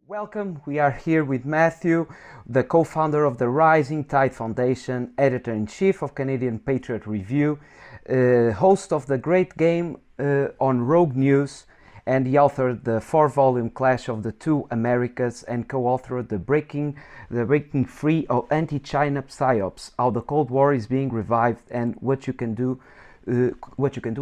Welcome. We are here with Matthew, the co-founder of the Rising Tide Foundation, editor-in-chief of Canadian Patriot Review, host of the Great Game on Rogue News, and the author of the 4-volume Clash of the Two Americas, and co-author of the Breaking Free of Anti-China Psyops: How the Cold War is Being Revived and what you can do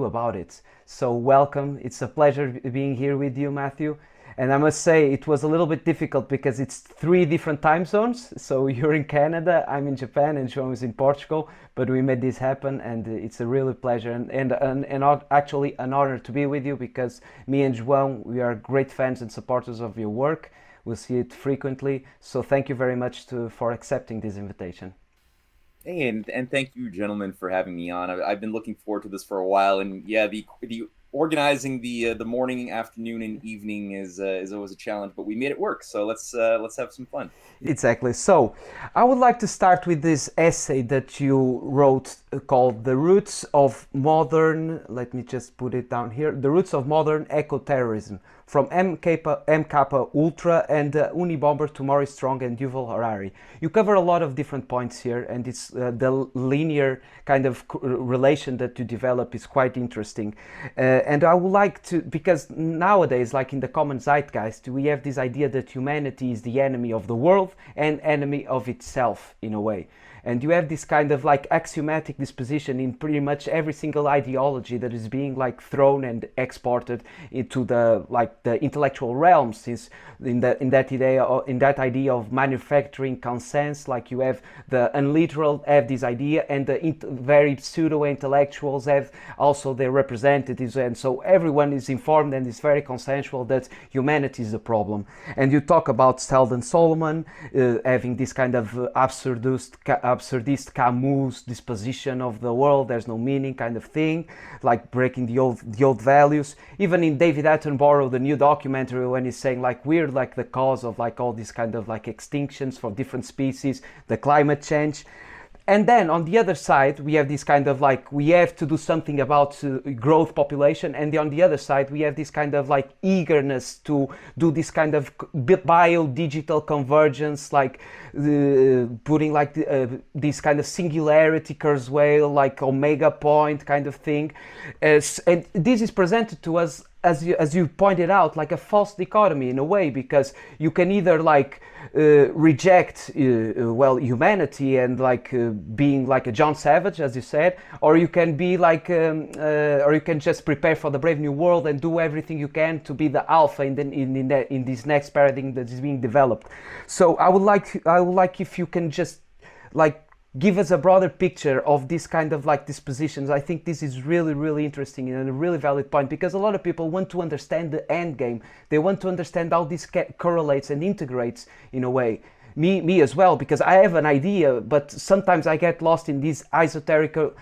about it. So welcome. It's a pleasure being here with you, Matthew. And I must say it was a little bit difficult because it's 3 different time zones. So you're in Canada, I'm in Japan, and João is in Portugal. But we made this happen, and it's a really pleasure and actually an honor to be with you, because me and João, we are great fans and supporters of your work. We'll see it frequently. So thank you very much for accepting this invitation. Hey, and thank you, gentlemen, for having me on. I've been looking forward to this for a while, and yeah, the organizing the morning, afternoon, and evening is always a challenge, but we made it work. So let's have some fun. Exactly. So I would like to start with this essay that you wrote called "The Roots of Modern." Let me just put it down here. "The Roots of Modern Eco-Terrorism," from M. Kappa Ultra and Unabomber to Maurice Strong and Yuval Harari. You cover a lot of different points here, and it's the linear kind of relation that you develop is quite interesting. And I would like to, because nowadays, like in the common zeitgeist, we have this idea that humanity is the enemy of the world and enemy of itself in a way. And you have this kind of like axiomatic disposition in pretty much every single ideology that is being like thrown and exported into the intellectual realm, since in that idea of manufacturing consens, like you have the unliteral have this idea, and the very pseudo intellectuals have also their representatives, and so everyone is informed and is very consensual that humanity is the problem. And you talk about Sheldon Solomon having this kind of absurdist Camus disposition of the world, there's no meaning kind of thing, like breaking the old values. Even in David Attenborough, the new documentary, when he's saying like we're like the cause of like all these kind of like extinctions for different species, the climate change. And then on the other side, we have this kind of like, we have to do something about growth population. And on the other side, we have this kind of like eagerness to do this kind of bio-digital convergence, like putting like this kind of singularity Kurzweil, like omega point kind of thing. And this is presented to us, as you pointed out, like a false dichotomy in a way, because you can either like reject humanity and like being like a John Savage, as you said, or you can be like or you can just prepare for the brave new world and do everything you can to be the alpha in this next paradigm that is being developed. So I would like if you can just like give us a broader picture of this kind of like dispositions. I think this is really, really interesting and a really valid point, because a lot of people want to understand the end game. They want to understand how this correlates and integrates in a way. Me as well, because I have an idea, but sometimes I get lost in this esoterical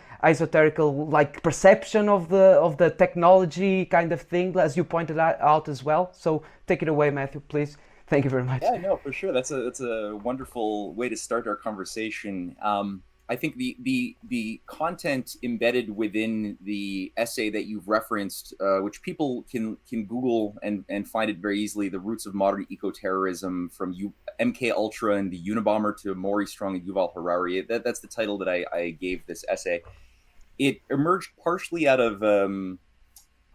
like perception of the technology kind of thing, as you pointed out as well. So take it away, Matthew, please. Thank you very much. Yeah, no, for sure. That's a wonderful way to start our conversation. I think the content embedded within the essay that you've referenced, which people can Google and find it very easily, "The Roots of Modern Eco-Terrorism," from MK Ultra and the Unabomber to Maurice Strong and Yuval Harari. That's the title that I gave this essay. It emerged partially out of a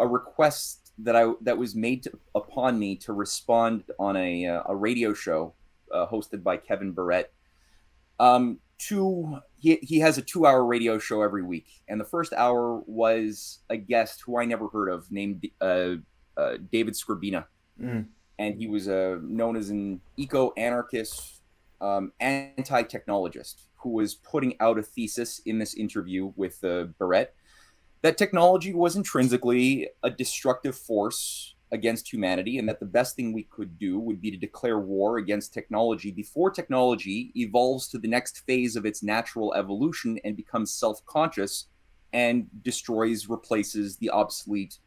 request that was made upon me to respond on a radio show hosted by Kevin Barrett. He has a 2-hour radio show every week, and the first hour was a guest who I never heard of, named David Skrbina. And he was known as an eco-anarchist, anti-technologist, who was putting out a thesis in this interview with Barrett that technology was intrinsically a destructive force against humanity, and that the best thing we could do would be to declare war against technology before technology evolves to the next phase of its natural evolution and becomes self-conscious and replaces the obsolete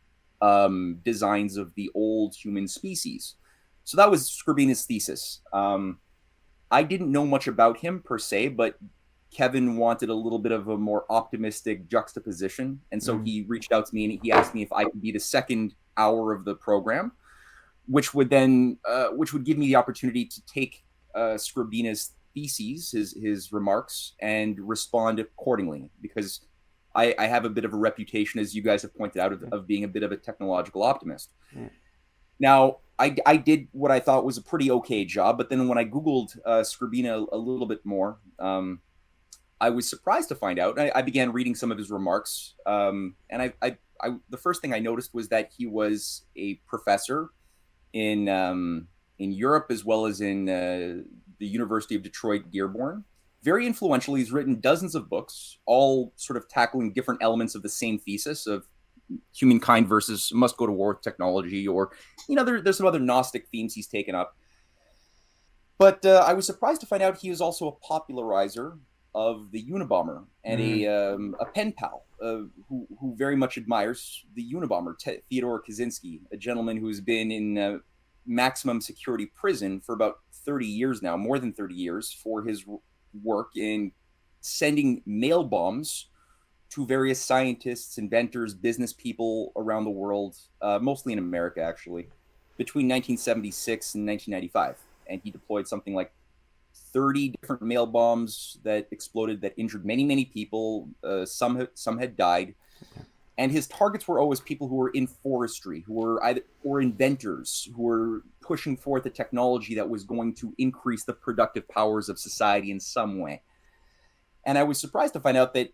designs of the old human species. So that was Skrbina's thesis. I didn't know much about him per se, but Kevin wanted a little bit of a more optimistic juxtaposition. And so he reached out to me and he asked me if I could be the second hour of the program, which would give me the opportunity to take Scribina's theses, his remarks, and respond accordingly, because I have a bit of a reputation, as you guys have pointed out, of being a bit of a technological optimist. Yeah. Now, I did what I thought was a pretty okay job, but then when I Googled Scribina a little bit more, I was surprised to find out. I began reading some of his remarks, and the first thing I noticed was that he was a professor in Europe as well as in the University of Detroit, Dearborn. Very influential. He's written dozens of books, all sort of tackling different elements of the same thesis of humankind versus must go to war with technology, or, there's some other Gnostic themes he's taken up. But I was surprised to find out he was also a popularizer of the Unabomber and a pen pal who very much admires the Unabomber, Theodore Kaczynski, a gentleman who's been in maximum security prison for about 30 years now, more than 30 years, for his work in sending mail bombs to various scientists, inventors, business people around the world, mostly in America, actually, between 1976 and 1995. And he deployed something like 30 different mail bombs that exploded, that injured many, many people. Some had died. And his targets were always people who were in forestry, or inventors, who were pushing forth a technology that was going to increase the productive powers of society in some way. And I was surprised to find out that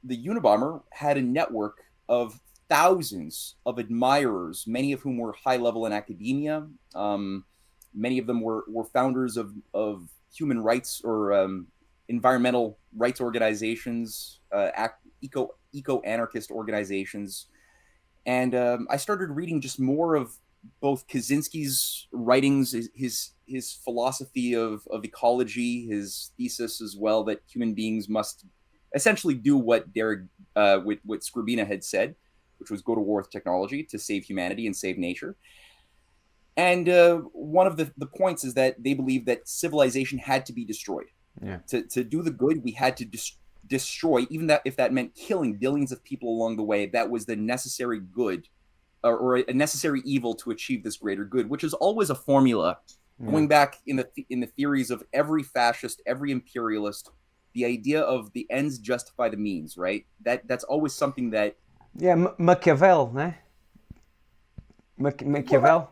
the Unabomber had a network of thousands of admirers, many of whom were high level in academia. Many of them were founders of human rights or environmental rights organizations, eco-anarchist organizations. And I started reading just more of both Kaczynski's writings, his philosophy of ecology, his thesis as well, that human beings must essentially do what what Scribina had said, which was go to war with technology to save humanity and save nature. And one of the points is that they believe that civilization had to be destroyed. Yeah. To do the good, we had to destroy, even if that meant killing billions of people along the way. That was the necessary good, or a necessary evil to achieve this greater good, which is always a formula going back in the theories of every fascist, every imperialist. The idea of the ends justify the means, right? That's always something that... Yeah, Machiavel, né? Machiavel? Well,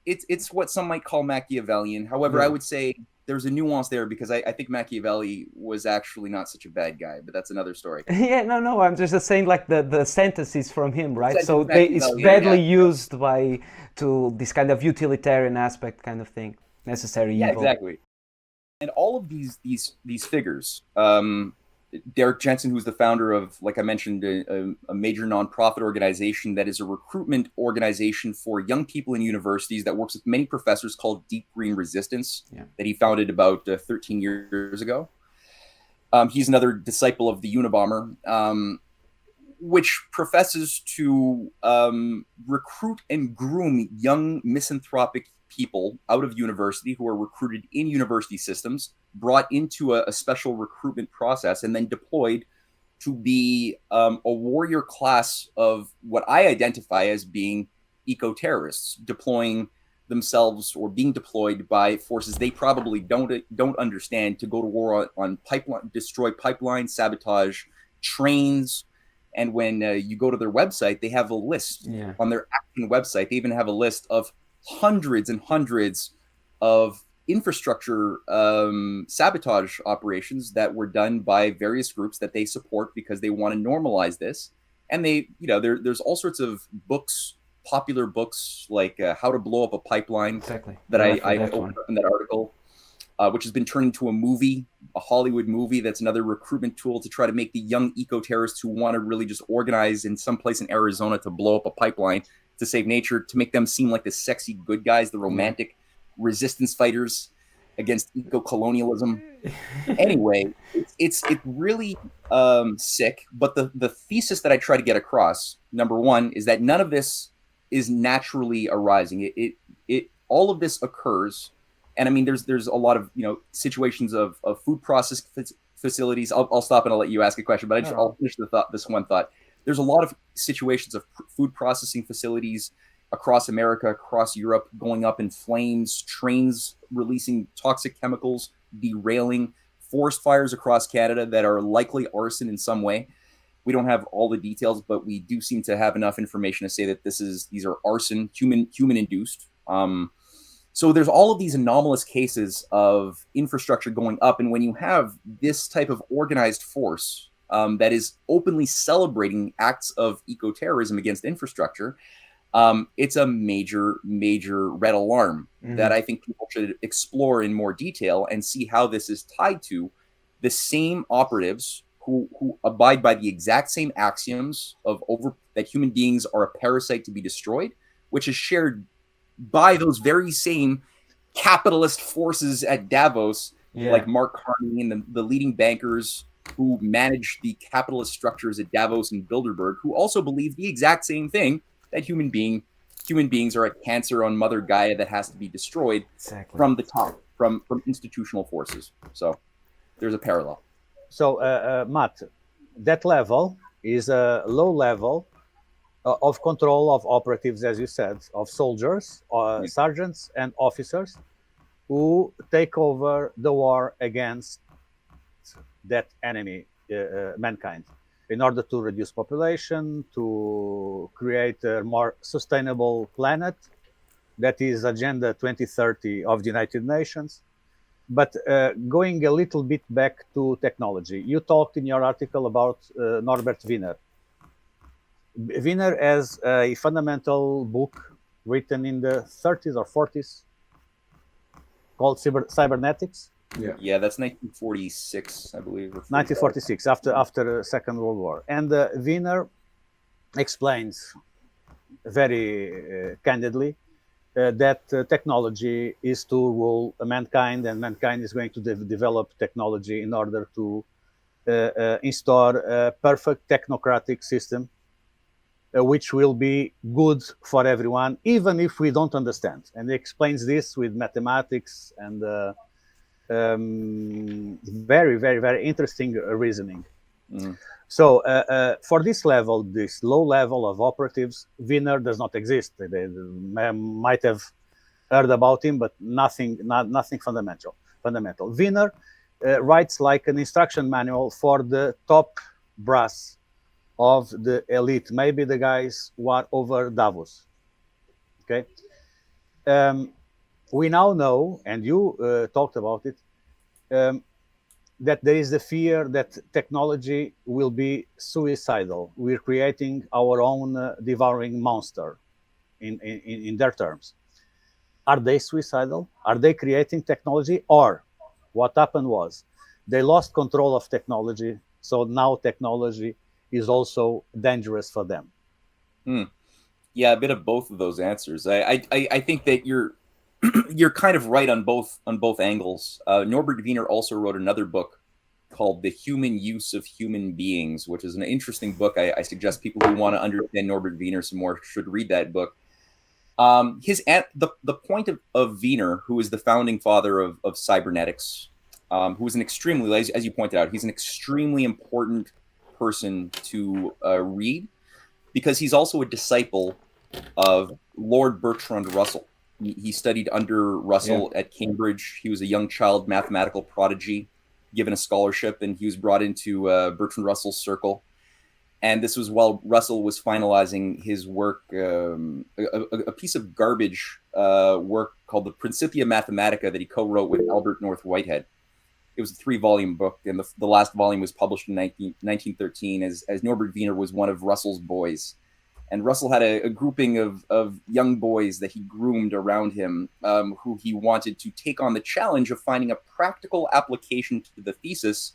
it's what some might call Machiavellian. However, I would say there's a nuance there, because I think Machiavelli was actually not such a bad guy, but that's another story. Yeah, no, I'm just saying, like, the sentences from him, right? So it's badly used to this kind of utilitarian aspect kind of thing, necessary evil. Yeah, exactly. And all of these figures, Derek Jensen, who's the founder of, like I mentioned, a major nonprofit organization that is a recruitment organization for young people in universities that works with many professors, called Deep Green Resistance, that he founded about 13 years ago. He's another disciple of the Unabomber, which professes to recruit and groom young misanthropic people out of university who are recruited in university systems, brought into a special recruitment process, and then deployed to be a warrior class of what I identify as being eco-terrorists, deploying themselves or being deployed by forces they probably don't understand, to go to war on pipeline, destroy pipelines, sabotage trains. And when you go to their website, they have a list on their acting website. They even have a list of hundreds and hundreds of infrastructure sabotage operations that were done by various groups that they support, because they want to normalize this. And they, there's all sorts of books, popular books, like How to Blow Up a Pipeline, that I opened up in that article, which has been turned into a movie, a Hollywood movie. That's another recruitment tool to try to make the young eco-terrorists who want to really just organize in some place in Arizona to blow up a pipeline to save nature, to make them seem like the sexy good guys, the romantic resistance fighters against eco-colonialism. Anyway, it's really sick. But the thesis that I try to get across, number one, is that none of this is naturally arising. It all of this occurs, and I mean, there's a lot of situations of food facilities. I'll stop and I'll let you ask a question, but I'll finish this one thought. There's a lot of situations of food processing facilities across America, across Europe, going up in flames, trains releasing toxic chemicals, derailing, forest fires across Canada that are likely arson in some way. We don't have all the details, but we do seem to have enough information to say that these are arson, human induced. So there's all of these anomalous cases of infrastructure going up, and when you have this type of organized force that is openly celebrating acts of eco-terrorism against infrastructure, it's a major red alarm that I think people should explore in more detail and see how this is tied to the same operatives who abide by the exact same axioms that human beings are a parasite to be destroyed, which is shared by those very same capitalist forces at Davos, like Mark Carney and the leading bankers who manage the capitalist structures at Davos and Bilderberg, who also believe the exact same thing, that human beings are a cancer on Mother Gaia that has to be destroyed from the top, from institutional forces. So there's a parallel. So, Matt, that level is a low level of control of operatives, as you said, of soldiers, sergeants, and officers who take over the war against that enemy, mankind, in order to reduce population, to create a more sustainable planet. That is Agenda 2030 of the United Nations. But going a little bit back to technology, you talked in your article about Norbert Wiener. Wiener has a fundamental book written in the 30s or 40s called Cybernetics. Yeah, that's 1946, I believe. 1946, after the Second World War. And Wiener explains very candidly that technology is to rule mankind, and mankind is going to develop technology in order to install a perfect technocratic system, which will be good for everyone, even if we don't understand. And he explains this with mathematics and very, very, very interesting reasoning. So for this level, this low level of operatives, Wiener does not exist. They might have heard about him, but nothing fundamental. Wiener writes like an instruction manual for the top brass of the elite, maybe the guys who are over Davos. Okay. We now know, and you talked about it, that there is the fear that technology will be suicidal. We're creating our own devouring monster, in their terms. Are they suicidal? Are they creating technology? Or what happened was they lost control of technology, so now technology is also dangerous for them? Yeah, a bit of both of those answers. I think that you're kind of right on both angles. Norbert Wiener also wrote another book called The Human Use of Human Beings, which is an interesting book. I suggest people who want to understand Norbert Wiener some more should read that book. The point of Wiener, who is the founding father of cybernetics, who is an extremely, as you pointed out, he's an extremely important person to read, because he's also a disciple of Lord Bertrand Russell. He studied under Russell at Cambridge. He was a young child mathematical prodigy, given a scholarship, and he was brought into Bertrand Russell's circle. And this was while Russell was finalizing his work, a piece of garbage work called the Principia Mathematica that he co-wrote with Albert North Whitehead. It was a 3-volume book, and the last volume was published in 1913 as Norbert Wiener was one of Russell's boys. And Russell had a grouping of young boys that he groomed around him, who he wanted to take on the challenge of finding a practical application to the thesis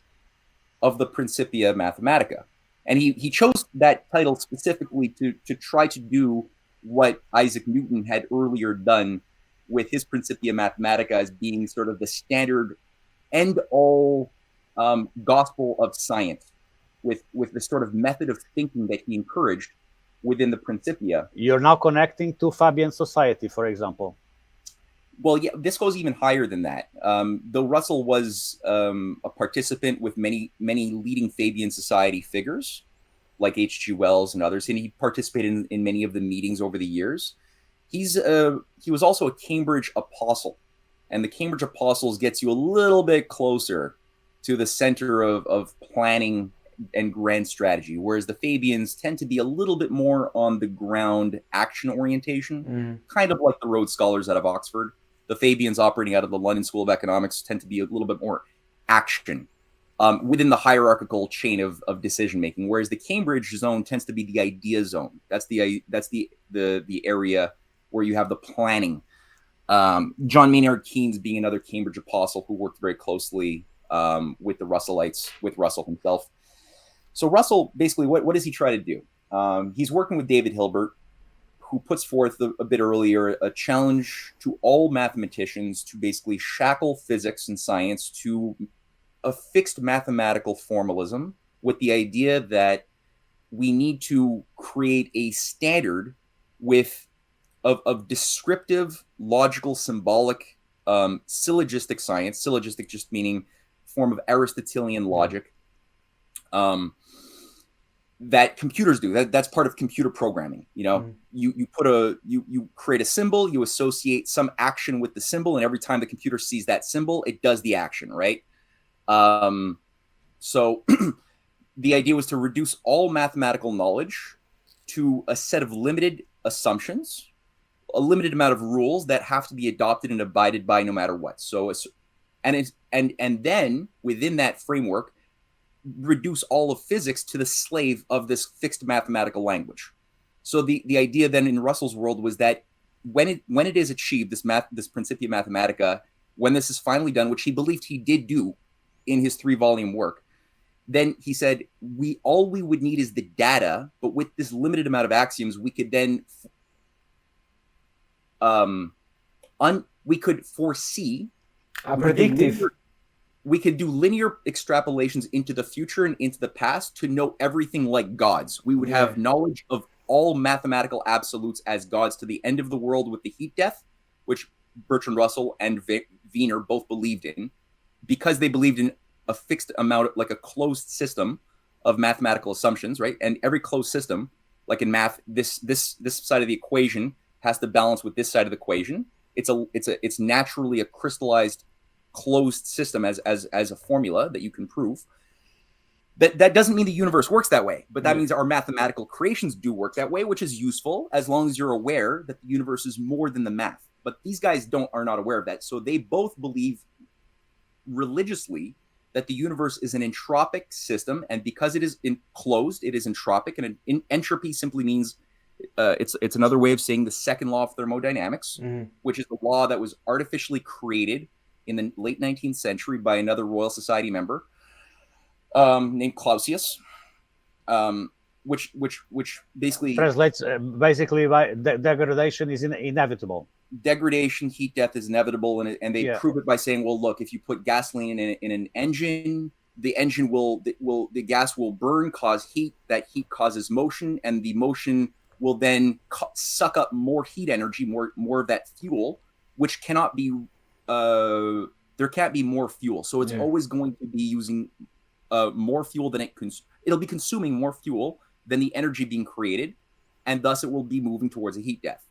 of the Principia Mathematica. And he chose that title specifically to try to do what Isaac Newton had earlier done with his Principia Mathematica, as being sort of the standard end-all gospel of science, with the sort of method of thinking that he encouraged within the Principia. You're now connecting to Fabian society, for example. Well, yeah, this goes even higher than that. Though Russell was a participant with many leading Fabian Society figures, like H.G. Wells and others, and he participated in many of the meetings over the years. He was also a Cambridge apostle, and the Cambridge apostles gets you a little bit closer to the center of planning and grand strategy, whereas the Fabians tend to be a little bit more on the ground action orientation, kind of like the Rhodes Scholars out of Oxford. The Fabians operating out of the London School of Economics tend to be a little bit more action within the hierarchical chain of decision making, whereas the Cambridge zone tends to be the idea zone. That's the area where you have the planning. John Maynard Keynes being another Cambridge apostle who worked very closely with the Russellites, with Russell himself. So Russell, basically, what does he try to do? He's working with David Hilbert, who puts forth a bit earlier a challenge to all mathematicians to basically shackle physics and science to a fixed mathematical formalism, with the idea that we need to create a standard of descriptive, logical, symbolic, syllogistic science. Syllogistic just meaning form of Aristotelian logic. That computers do. That's part of computer programming. You know, you create a symbol, you associate some action with the symbol, and every time the computer sees that symbol, it does the action, right? So the idea was to reduce all mathematical knowledge to a set of limited assumptions, a limited amount of rules that have to be adopted and abided by no matter what. So, and then within that framework, reduce all of physics to the slave of this fixed mathematical language. So the idea then in Russell's world was that when it is achieved, this Principia Mathematica, when this is finally done, which he believed he did do in his 3-volume work, then he said we would need is the data, but with this limited amount of axioms, we could then we could foresee predictive. We could do linear extrapolations into the future and into the past to know everything like gods. We would have knowledge of all mathematical absolutes as gods to the end of the world with the heat death, which Bertrand Russell and Wiener both believed in, because they believed in a fixed amount, like a closed system of mathematical assumptions, right? And every closed system, like in math, this side of the equation has to balance with this side of the equation. It's naturally a crystallized closed system as a formula that you can prove. That doesn't mean the universe works that way, but that means our mathematical creations do work that way, which is useful as long as you're aware that the universe is more than the math. But these guys are not aware of that. So they both believe religiously that the universe is an entropic system, and because it is enclosed, it is entropic. And entropy simply means it's another way of saying the second law of thermodynamics, which is the law that was artificially created in the late 19th century by another Royal Society member named Clausius, which basically translates basically by degradation is inevitable. Degradation, heat death is inevitable, and they prove it by saying, well, look, if you put gasoline in an engine, the gas will burn, cause heat. That heat causes motion, and the motion will then suck up more heat energy, more of that fuel, which cannot be. There can't be more fuel, so it's always going to be using more fuel than it'll be consuming more fuel than the energy being created, and thus it will be moving towards a heat death.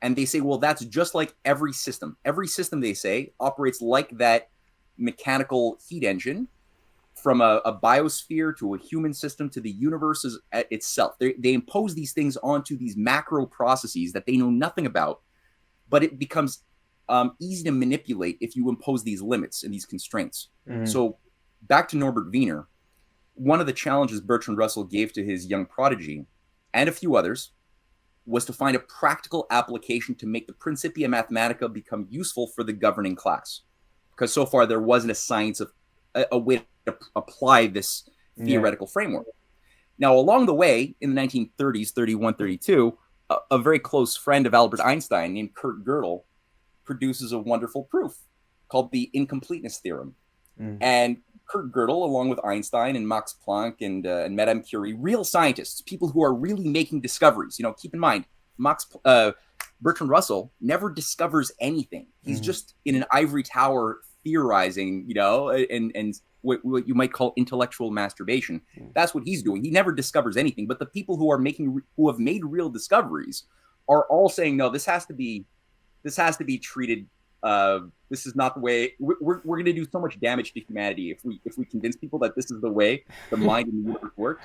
And they say, well, that's just like every system. Every system, they say, operates like that mechanical heat engine, from a biosphere to a human system to the universe itself. They impose these things onto these macro processes that they know nothing about, but it becomes easy to manipulate if you impose these limits and these constraints. So back to Norbert Wiener, one of the challenges Bertrand Russell gave to his young prodigy and a few others was to find a practical application to make the Principia Mathematica become useful for the governing class. Because so far there wasn't a science of a way to apply this theoretical framework. Now, along the way, in the 1930s, 31, 32, a very close friend of Albert Einstein named Kurt Gödel produces a wonderful proof called the incompleteness theorem. And Kurt Gödel, along with Einstein and Max Planck and Madame Curie, real scientists, people who are really making discoveries. You know, keep in mind, Bertrand Russell never discovers anything. He's just in an ivory tower theorizing, you know, and what you might call intellectual masturbation. That's what he's doing. He never discovers anything. But the people who have made real discoveries are all saying, no, this has to be treated. This is not the way. We're going to do so much damage to humanity if we convince people that this is the way the mind and the universe works.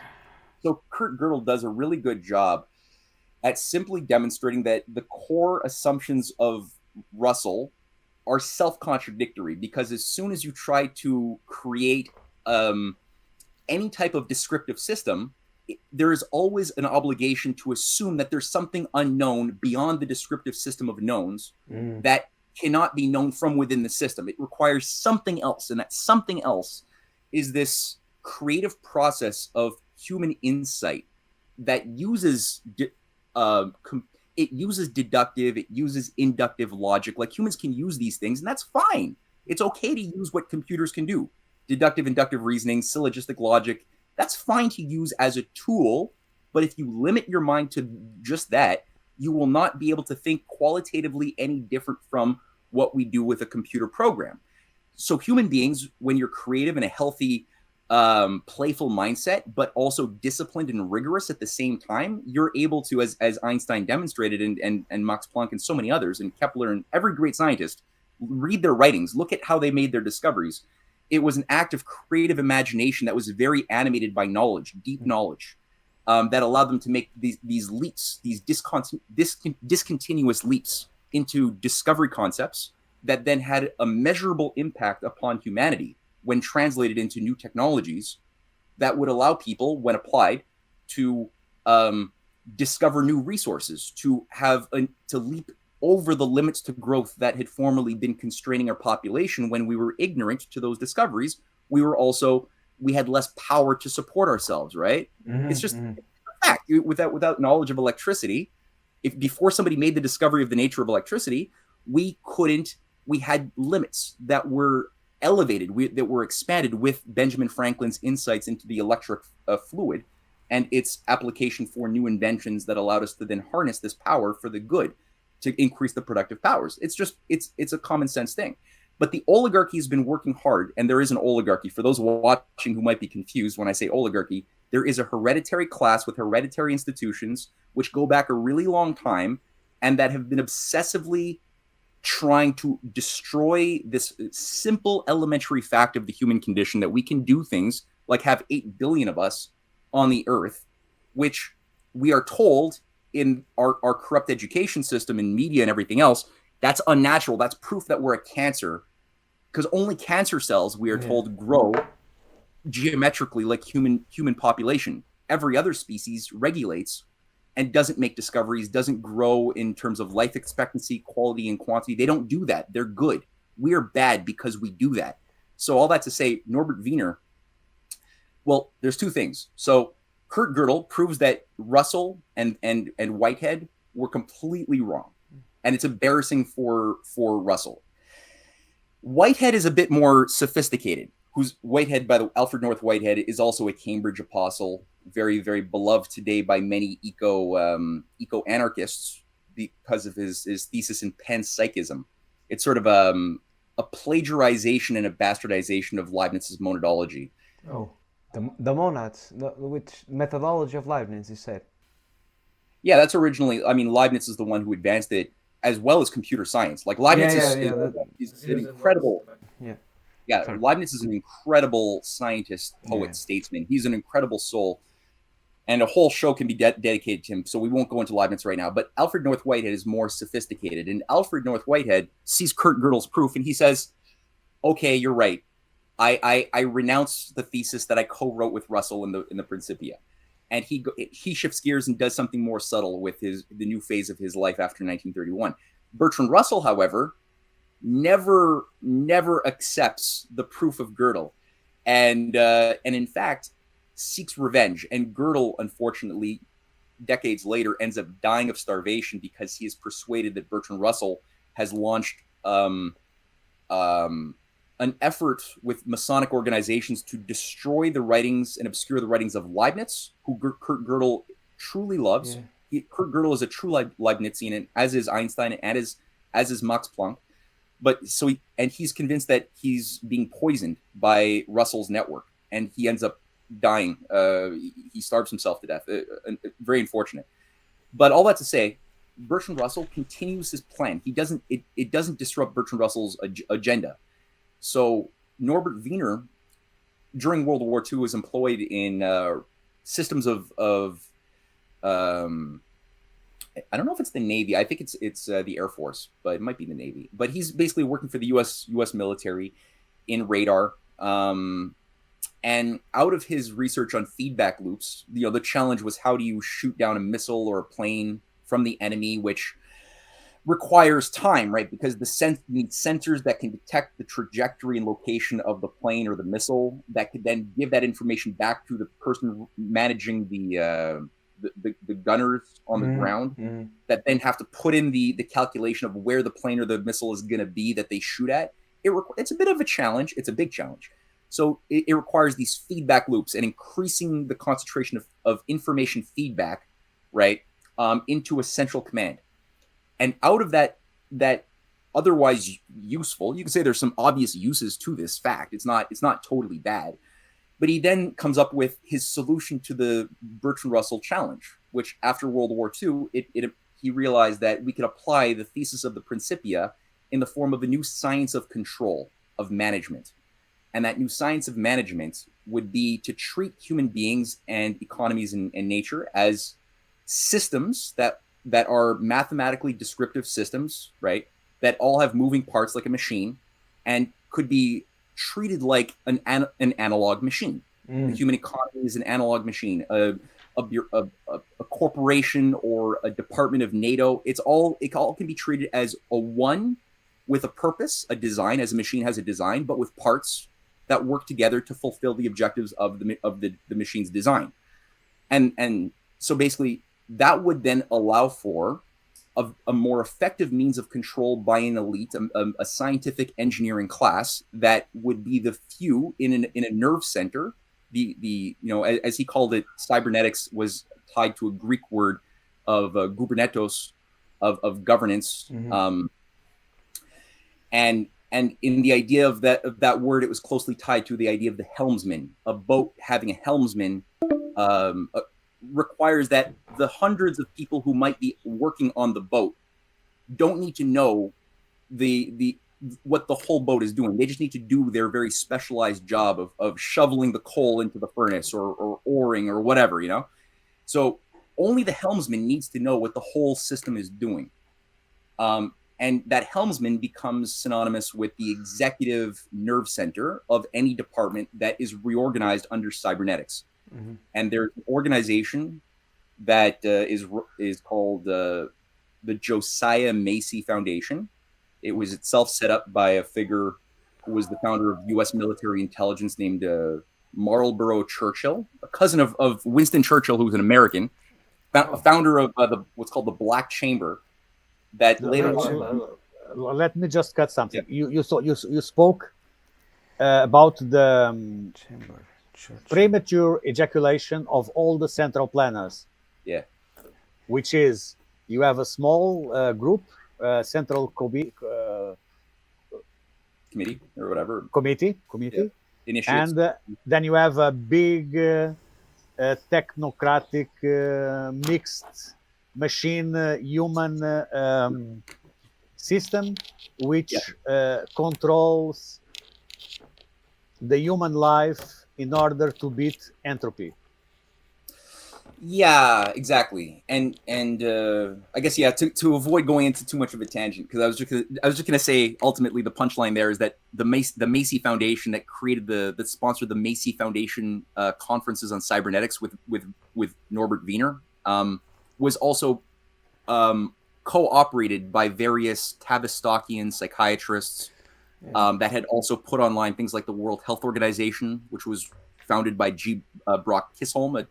So Kurt Gödel does a really good job at simply demonstrating that the core assumptions of Russell are self-contradictory, because as soon as you try to create any type of descriptive system, there is always an obligation to assume that there's something unknown beyond the descriptive system of knowns that cannot be known from within the system. It requires something else, and that something else is this creative process of human insight that uses it uses deductive, it uses inductive logic. Like, humans can use these things, and that's fine. It's okay to use what computers can do. Deductive, inductive reasoning, syllogistic logic, that's fine to use as a tool. But if you limit your mind to just that, you will not be able to think qualitatively any different from what we do with a computer program. So human beings, when you're creative and a healthy, playful mindset, but also disciplined and rigorous at the same time, you're able to, as Einstein demonstrated, and Max Planck and so many others, and Kepler and every great scientist, read their writings, look at how they made their discoveries. It was an act of creative imagination that was very animated by knowledge, deep knowledge, that allowed them to make these leaps, these discontinuous leaps into discovery concepts that then had a measurable impact upon humanity when translated into new technologies that would allow people, when applied, to discover new resources, to leap over the limits to growth that had formerly been constraining our population. When we were ignorant to those discoveries, we had less power to support ourselves, right? It's just a fact. Without knowledge of electricity, if before somebody made the discovery of the nature of electricity, we had limits that were elevated, that were expanded with Benjamin Franklin's insights into the electric fluid and its application for new inventions that allowed us to then harness this power for the good, to increase the productive powers. It's a common sense thing. But the oligarchy has been working hard, and there is an oligarchy. For those watching who might be confused when I say oligarchy, there is a hereditary class with hereditary institutions which go back a really long time and that have been obsessively trying to destroy this simple elementary fact of the human condition, that we can do things like have 8 billion of us on the earth, which we are told in our corrupt education system and media and everything else, that's unnatural. That's proof that we're a cancer, because only cancer cells, we are told, grow geometrically like human population. Every other species regulates and doesn't make discoveries, doesn't grow in terms of life expectancy, quality, and quantity. They don't do that. They're good. We are bad because we do that. So all that to say, Norbert Wiener, well, there's two things. So Kurt Gödel proves that Russell and Whitehead were completely wrong. And it's embarrassing for Russell. Whitehead is a bit more sophisticated. Alfred North Whitehead is also a Cambridge apostle, very, very beloved today by many eco-anarchists because of his thesis in panpsychism. It's sort of a plagiarization and a bastardization of Leibniz's monadology. Oh, the monads, which methodology of Leibniz, you said? Yeah, that's originally, Leibniz is the one who advanced it, as well as computer science. Like, Leibniz is an incredible... Yeah, Leibniz is an incredible scientist, poet, statesman. He's an incredible soul. And a whole show can be dedicated to him, so we won't go into Leibniz right now. But Alfred North Whitehead is more sophisticated. And Alfred North Whitehead sees Kurt Gödel's proof, and he says, okay, you're right. I renounce the thesis that I co-wrote with Russell in the Principia. And he shifts gears and does something more subtle with the new phase of his life after 1931. Bertrand Russell, however, never accepts the proof of Gödel, and in fact seeks revenge. And Gödel, unfortunately, decades later, ends up dying of starvation because he is persuaded that Bertrand Russell has launched an effort with Masonic organizations to destroy the writings and obscure the writings of Leibniz, who Kurt Gödel truly loves, Kurt Gödel is a true Leibnizian, and as is Einstein, and as is Max Planck. But he's convinced that he's being poisoned by Russell's network, and he ends up dying. He starves himself to death. Very unfortunate. But all that to say, Bertrand Russell continues his plan. It doesn't disrupt Bertrand Russell's agenda. So Norbert Wiener, during World War II, was employed in systems of I don't know if it's the Navy. I think it's the Air Force, but it might be the Navy. But he's basically working for the U.S. military in radar. And out of his research on feedback loops, the challenge was, how do you shoot down a missile or a plane from the enemy, which requires time, right? Because you need sensors that can detect the trajectory and location of the plane or the missile that could then give that information back to the person managing the gunners on the ground, that then have to put in the calculation of where the plane or the missile is going to be that they shoot at. It's a bit of a challenge. It's a big challenge. So it requires these feedback loops and increasing the concentration of information feedback, right, into a central command. And out of that otherwise useful, you can say there's some obvious uses to this fact. It's not totally bad. But he then comes up with his solution to the Bertrand Russell challenge, which after World War II, he realized that we could apply the thesis of the Principia in the form of a new science of control, of management. And that new science of management would be to treat human beings and economies and nature as systems that are mathematically descriptive systems, right? That all have moving parts like a machine and could be treated like an analog machine. The human economy is an analog machine. A corporation or a department of NATO, it all can be treated as a one with a purpose, a design, as a machine has a design, but with parts that work together to fulfill the objectives of the machine's design. And so basically that would then allow for a more effective means of control by an elite, a scientific engineering class that would be the few in a nerve center. As he called it, cybernetics was tied to a Greek word of gubernetos, of governance. And in the idea of that word, it was closely tied to the idea of the helmsman. A boat having a helmsman requires that the hundreds of people who might be working on the boat don't need to know what the whole boat is doing. They just need to do their very specialized job of shoveling the coal into the furnace or oaring or whatever, So only the helmsman needs to know what the whole system is doing. And that helmsman becomes synonymous with the executive nerve center of any department that is reorganized under cybernetics. And there's an organization that is called the Josiah Macy Foundation. It was itself set up by a figure who was the founder of U.S. military intelligence named Marlborough Churchill, a cousin of Winston Churchill, who was an American, a founder of what's called the Black Chamber. That later. Let me just cut something. Yeah. You spoke about the premature ejaculation of all the central planners. Yeah. Which is, you have a small group, central committee or whatever. Committee. Yeah. And then you have a big technocratic mixed machine human system which controls the human life in order to beat entropy. Yeah, exactly. And I guess to avoid going into too much of a tangent, because I was just gonna say ultimately the punchline there is that the Macy Foundation that sponsored the Macy Foundation conferences on cybernetics with Norbert Wiener was also co-operated by various Tavistockian psychiatrists that had also put online things like the World Health Organization, which was founded by Brock Kisholm,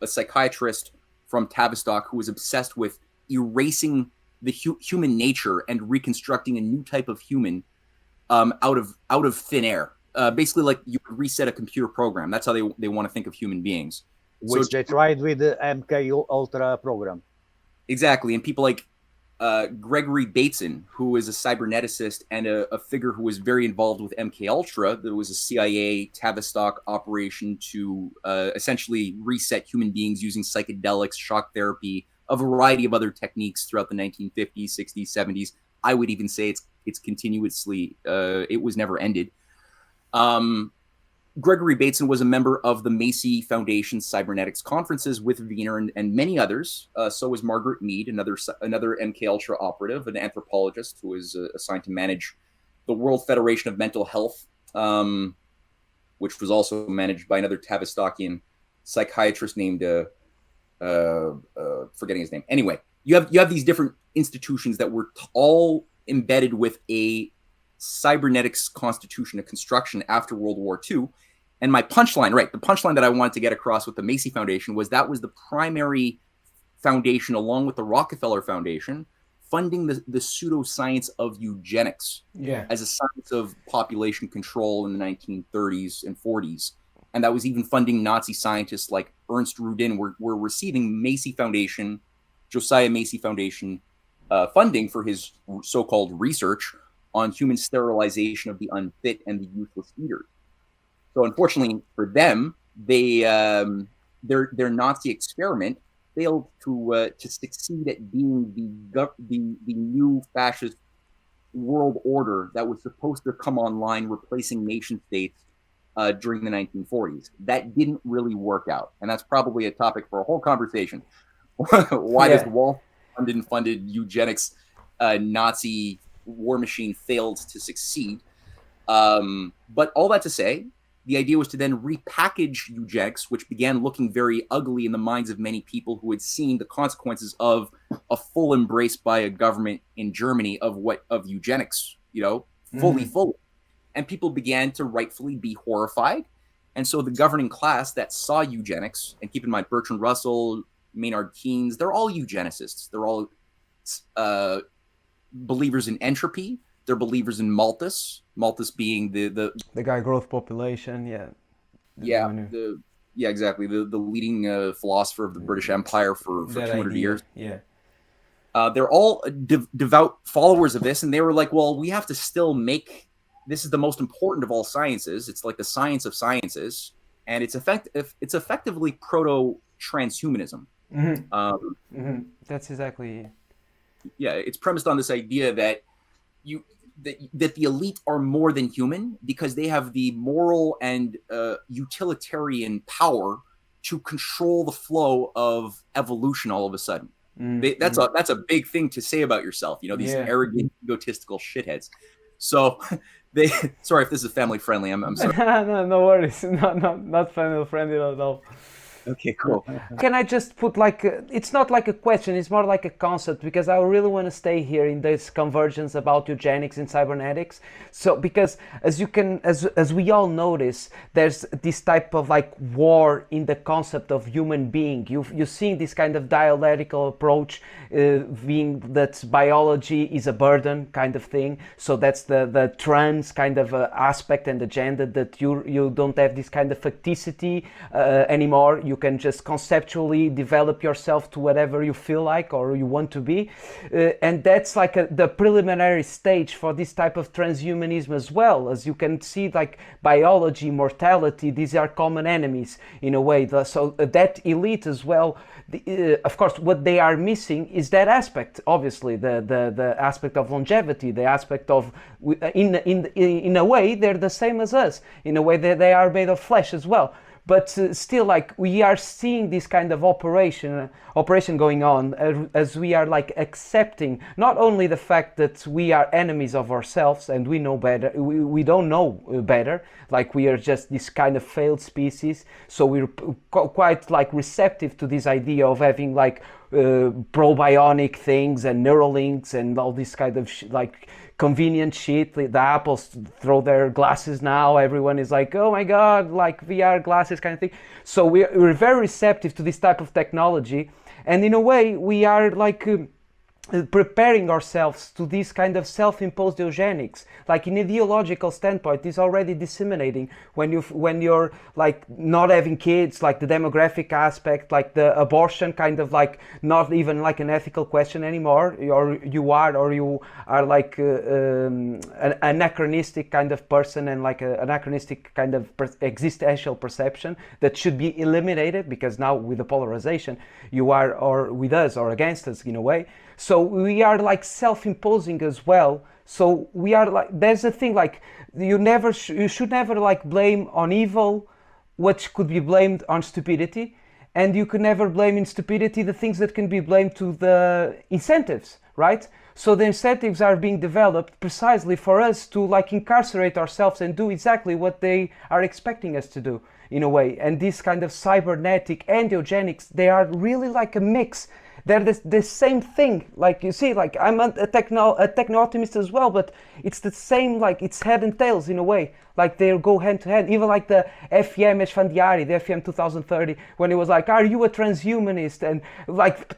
a psychiatrist from Tavistock who was obsessed with erasing the human nature and reconstructing a new type of human out of thin air. Basically, like you could reset a computer program. That's how they want to think of human beings. which they tried with the MK Ultra program. Exactly, and people like Gregory Bateson, who is a cyberneticist and a figure who was very involved with MK Ultra. There was a CIA Tavistock operation to essentially reset human beings using psychedelics, shock therapy, a variety of other techniques throughout the 1950s, 60s, 70s. I would even say it's continuously, it was never ended. Gregory Bateson was a member of the Macy Foundation's cybernetics conferences with Wiener and many others. So was Margaret Mead, another MK Ultra operative, an anthropologist who was assigned to manage the World Federation of Mental Health, which was also managed by another Tavistockian psychiatrist named forgetting his name. Anyway, you have these different institutions that were all embedded with a cybernetics constitution, a construction after World War II. And my punchline, right, the punchline that I wanted to get across with the Macy Foundation was that was the primary foundation, along with the Rockefeller Foundation, funding the pseudoscience of eugenics as a science of population control in the 1930s and 40s. And that was even funding Nazi scientists like Ernst Rudin were receiving Macy Foundation, Josiah Macy Foundation funding for his so-called research on human sterilization of the unfit and the useless eaters. So unfortunately for them, their Nazi experiment failed to succeed at being the new fascist world order that was supposed to come online, replacing nation states during the 1940s. That didn't really work out, and that's probably a topic for a whole conversation. Why does Wall funded eugenics Nazi war machine failed to succeed? But all that to say, the idea was to then repackage eugenics, which began looking very ugly in the minds of many people who had seen the consequences of a full embrace by a government in Germany of eugenics, fully. And people began to rightfully be horrified. And so the governing class that saw eugenics, and keep in mind Bertrand Russell, Maynard Keynes, they're all eugenicists. They're all believers in entropy. They're believers in Malthus being the guy growth population, exactly, the leading philosopher of the British Empire for 200 years. They're all devout followers of this, and they were like, well, we have to still make this is the most important of all sciences. It's like the science of sciences, and it's effectively proto-transhumanism. That's exactly. Yeah, it's premised on this idea that that the elite are more than human because they have the moral and utilitarian power to control the flow of evolution all of a sudden. That's a big thing to say about yourself, these arrogant, egotistical shitheads. So sorry if this is family friendly. I'm sorry. No worries. Not family friendly at all. Okay, cool. Can I just put it's not like a question, it's more like a concept, because I really want to stay here in this convergence about eugenics and cybernetics. So because as we all notice, there's this type of war in the concept of human being. You're seeing this kind of dialectical approach, being that biology is a burden kind of thing. So that's the trans kind of aspect and agenda, that you don't have this kind of facticity anymore. You can just conceptually develop yourself to whatever you feel like or you want to be. And that's the preliminary stage for this type of transhumanism as well. As you can see, biology, mortality, these are common enemies in a way. So that elite as well, of course, what they are missing is that aspect, obviously, the aspect of longevity, the aspect of, in a way, they're the same as us. In a way, they are made of flesh as well. But still, we are seeing this kind of operation going on as we are accepting not only the fact that we are enemies of ourselves and we know better, we don't know better, we are just this kind of failed species. So we're quite receptive to this idea of having probionic things and Neuralinks and all this kind of convenient shit. The Apples throw their glasses now. Everyone is oh my god, VR glasses kind of thing. So we're very receptive to this type of technology, and in a way we are preparing ourselves to this kind of self-imposed eugenics. Like in ideological standpoint, is already disseminating when you're like not having kids, like the demographic aspect, like the abortion kind of like not even like an ethical question anymore, or you are like an anachronistic kind of person, and like an anachronistic kind of existential perception that should be eliminated, because now with the polarization you are or with us or against us in a way. So we are like self-imposing as well. So we are like, there's a thing like you should never like blame on evil what could be blamed on stupidity, and you could never blame in stupidity the things that can be blamed to the incentives, right? So the incentives are being developed precisely for us to like incarcerate ourselves and do exactly what they are expecting us to do in a way. And this kind of cybernetic and eugenics, they are really like a mix. They're the same thing. Like you see, like I'm a techno optimist as well, but it's the same, like it's head and tails in a way. Like they go hand to hand. Even like the FEM Esfandiari, the FEM 2030, when it was like, are you a transhumanist? And like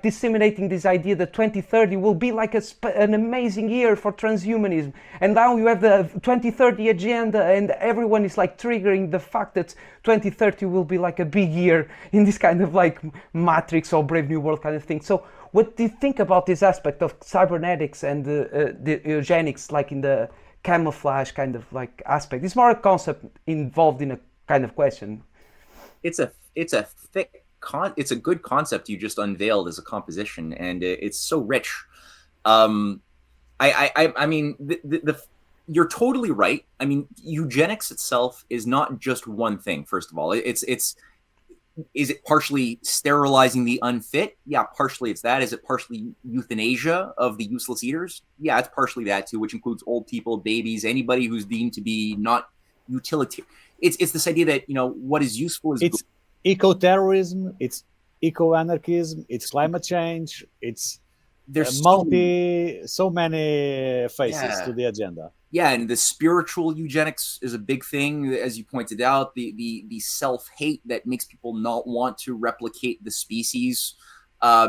disseminating this idea that 2030 will be like an amazing year for transhumanism. And now you have the 2030 agenda, and everyone is like triggering the fact that 2030 will be like a big year in this kind of like Matrix or Brave New World kind of thing. So what do you think about this aspect of cybernetics and the eugenics, like in the camouflage kind of like aspect? It's more a concept involved in a kind of question. It's a thick it's a good concept you just unveiled as a composition, and it's so rich. I mean, you're totally right. I mean, eugenics itself is not just one thing. First of all, is it partially sterilizing the unfit? Yeah, partially it's that. Is it partially euthanasia of the useless eaters? Yeah, it's partially that too, which includes old people, babies, anybody who's deemed to be not utilitarian. It's this idea that, you know, what is useful is it's eco-terrorism, it's eco-anarchism, it's climate change, it's there's so many faces to the agenda. Yeah, and the spiritual eugenics is a big thing, as you pointed out. The self-hate that makes people not want to replicate the species,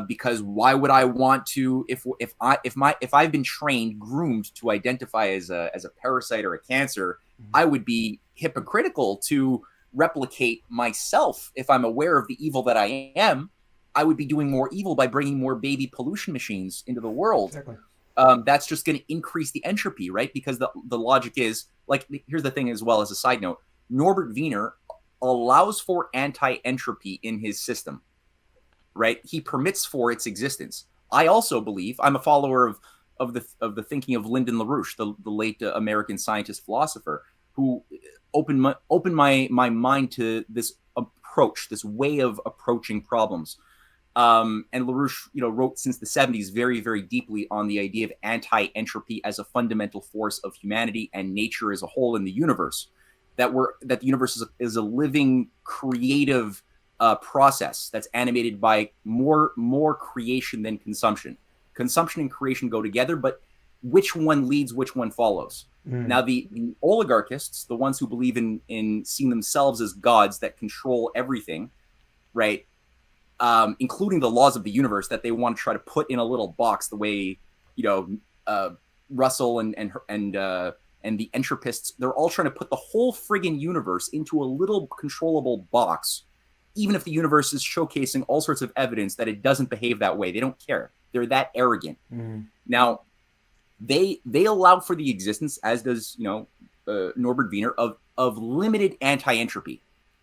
because why would I want to if I've been trained, groomed to identify as a parasite or a cancer, I would be hypocritical to replicate myself. If I'm aware of the evil that I am, I would be doing more evil by bringing more baby pollution machines into the world. Exactly. That's just going to increase the entropy, right? Because the logic is, like, here's the thing as well as a side note, Norbert Wiener allows for anti-entropy in his system, right? He permits for its existence. I also believe, I'm a follower of the thinking of Lyndon LaRouche, the late American scientist philosopher, who opened my mind to this approach, this way of approaching problems. And LaRouche, wrote since the 70s very, very deeply on the idea of anti-entropy as a fundamental force of humanity and nature as a whole in the universe. That the universe is a living, creative process that's animated by more creation than consumption. Consumption and creation go together, but which one leads, which one follows. Now, the oligarchists, the ones who believe in seeing themselves as gods that control everything, right? Including the laws of the universe that they want to try to put in a little box, the way Russell and the entropists, they're all trying to put the whole friggin' universe into a little controllable box, even if the universe is showcasing all sorts of evidence that it doesn't behave that way. They don't care. They're that arrogant. Now, they allow for the existence, as does Norbert Wiener, of limited anti-entropy.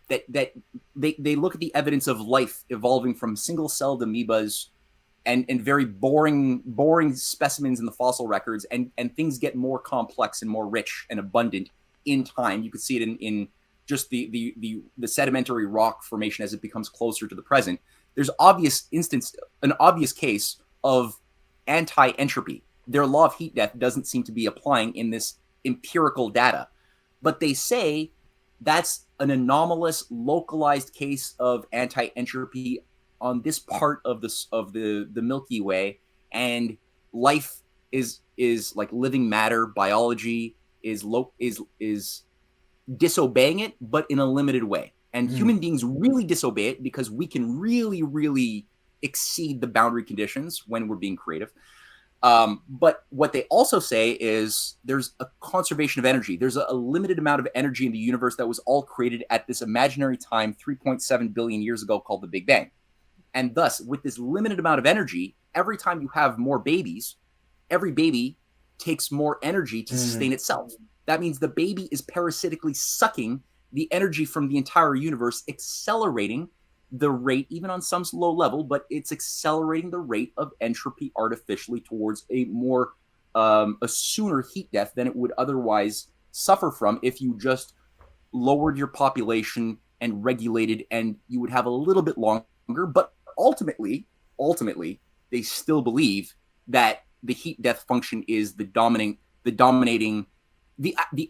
That they look at the evidence of life evolving from single-celled amoebas and very boring specimens in the fossil records, and things get more complex and more rich and abundant in time. You could see it in just the sedimentary rock formation as it becomes closer to the present. There's an obvious case of anti-entropy. Their law of heat death doesn't seem to be applying in this empirical data, but they say that's an anomalous, localized case of anti-entropy on this part of the Milky Way, and life is like living matter, biology is disobeying it, but in a limited way. And human beings really disobey it because we can really, really exceed the boundary conditions when we're being creative. But what they also say is there's a conservation of energy. There's a limited amount of energy in the universe that was all created at this imaginary time 3.7 billion years ago called the Big Bang. And thus, with this limited amount of energy, every time you have more babies, every baby takes more energy to sustain itself. That means the baby is parasitically sucking the energy from the entire universe, accelerating the rate, even on some low level, but it's accelerating the rate of entropy artificially towards a more a sooner heat death than it would otherwise suffer from if you just lowered your population and regulated, and you would have a little bit longer. But ultimately, they still believe that the heat death function is the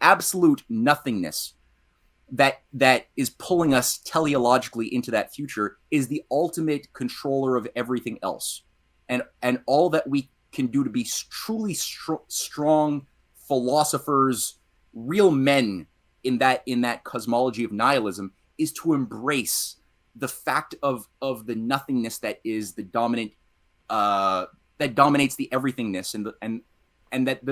absolute nothingness that is pulling us teleologically into that future is the ultimate controller of everything else. And all that we can do to be truly strong philosophers, real men in that cosmology of nihilism, is to embrace the fact of the nothingness that is the dominant that dominates the everythingness, and that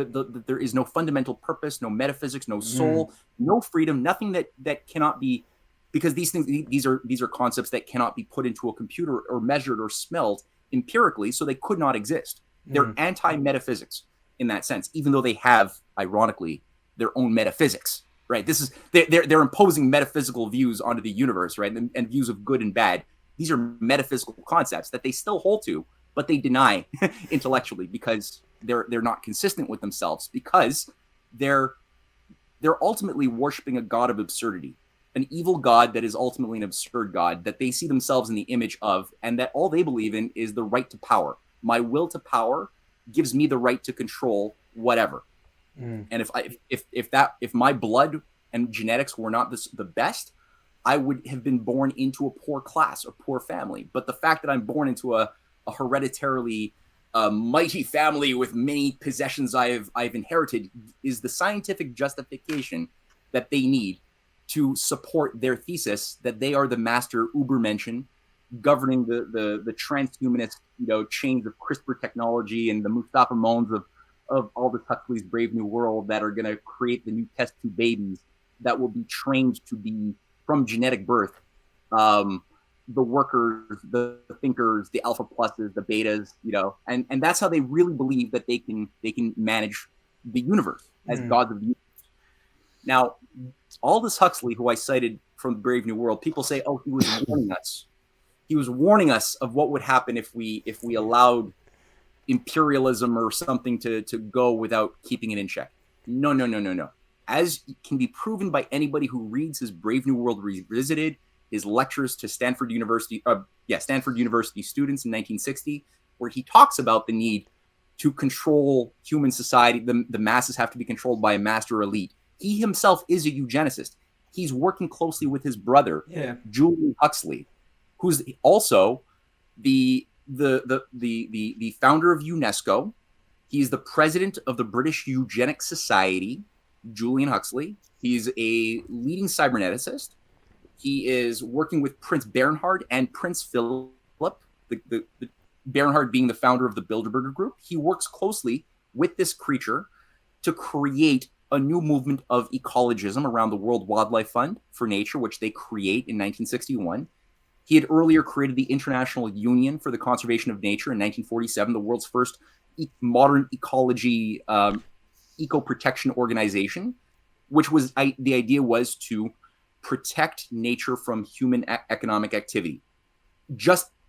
there is no fundamental purpose, no metaphysics, no soul, no freedom, nothing that cannot be, because these are concepts that cannot be put into a computer or measured or smelled empirically, so they could not exist. They're anti-metaphysics in that sense, even though they have, ironically, their own metaphysics, right? They're imposing metaphysical views onto the universe, right? And views of good and bad. These are metaphysical concepts that they still hold to, but they deny intellectually because they're not consistent with themselves, because they're ultimately worshiping a god of absurdity, an evil god that is ultimately an absurd god that they see themselves in the image of, and that all they believe in is the right to power. My will to power gives me the right to control whatever. And if my blood and genetics were not the best, I would have been born into a poor class, a poor family. But the fact that I'm born into a hereditarily mighty family with many possessions I've inherited is the scientific justification that they need to support their thesis that they are the master Übermenschen, governing the transhumanist chains of CRISPR technology and the Mustafa Mons of Aldous Huxley's Brave New World that are going to create the new test tube babies that will be trained to be from genetic birth the workers, the thinkers, the alpha pluses, the betas, and that's how they really believe that they can manage the universe as gods of the universe. Now, Aldous Huxley, who I cited from Brave New World, people say, oh, he was warning us. He was warning us of what would happen if we allowed imperialism or something to go without keeping it in check. No. As can be proven by anybody who reads his Brave New World Revisited, his lectures to Stanford University students in 1960, where he talks about the need to control human society. The masses have to be controlled by a master elite. He himself is a eugenicist. He's working closely with his brother, Julian Huxley, who's also the founder of UNESCO. He's the president of the British Eugenics Society, Julian Huxley. He's a leading cyberneticist. He is working with Prince Bernhard and Prince Philip, the Bernhard being the founder of the Bilderberger Group. He works closely with this creature to create a new movement of ecologism around the World Wildlife Fund for Nature, which they create in 1961. He had earlier created the International Union for the Conservation of Nature in 1947, the world's first modern ecology eco-protection organization, which was the idea was to protect nature from human economic activity.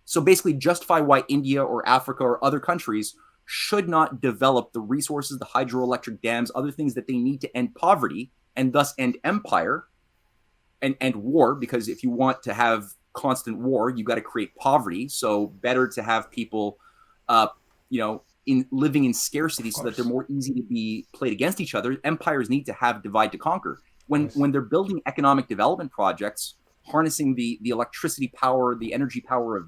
So basically justify why India or Africa or other countries should not develop the resources, the hydroelectric dams, other things that they need to end poverty and thus end empire and war, because if you want to have constant war, you got to create poverty. So better to have people, in living in scarcity so that they're more easy to be played against each other. Empires need to have divide to conquer. When they're building economic development projects, harnessing the electricity power, the energy power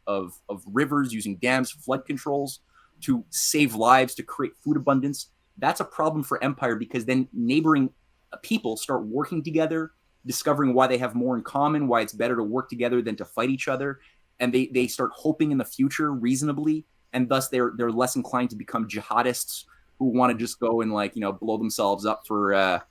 of rivers, using dams, flood controls to save lives, to create food abundance, that's a problem for empire, because then neighboring people start working together, discovering why they have more in common, why it's better to work together than to fight each other. and they start hoping in the future reasonably, and thus they're less inclined to become jihadists who want to just go and like, you know, blow themselves up for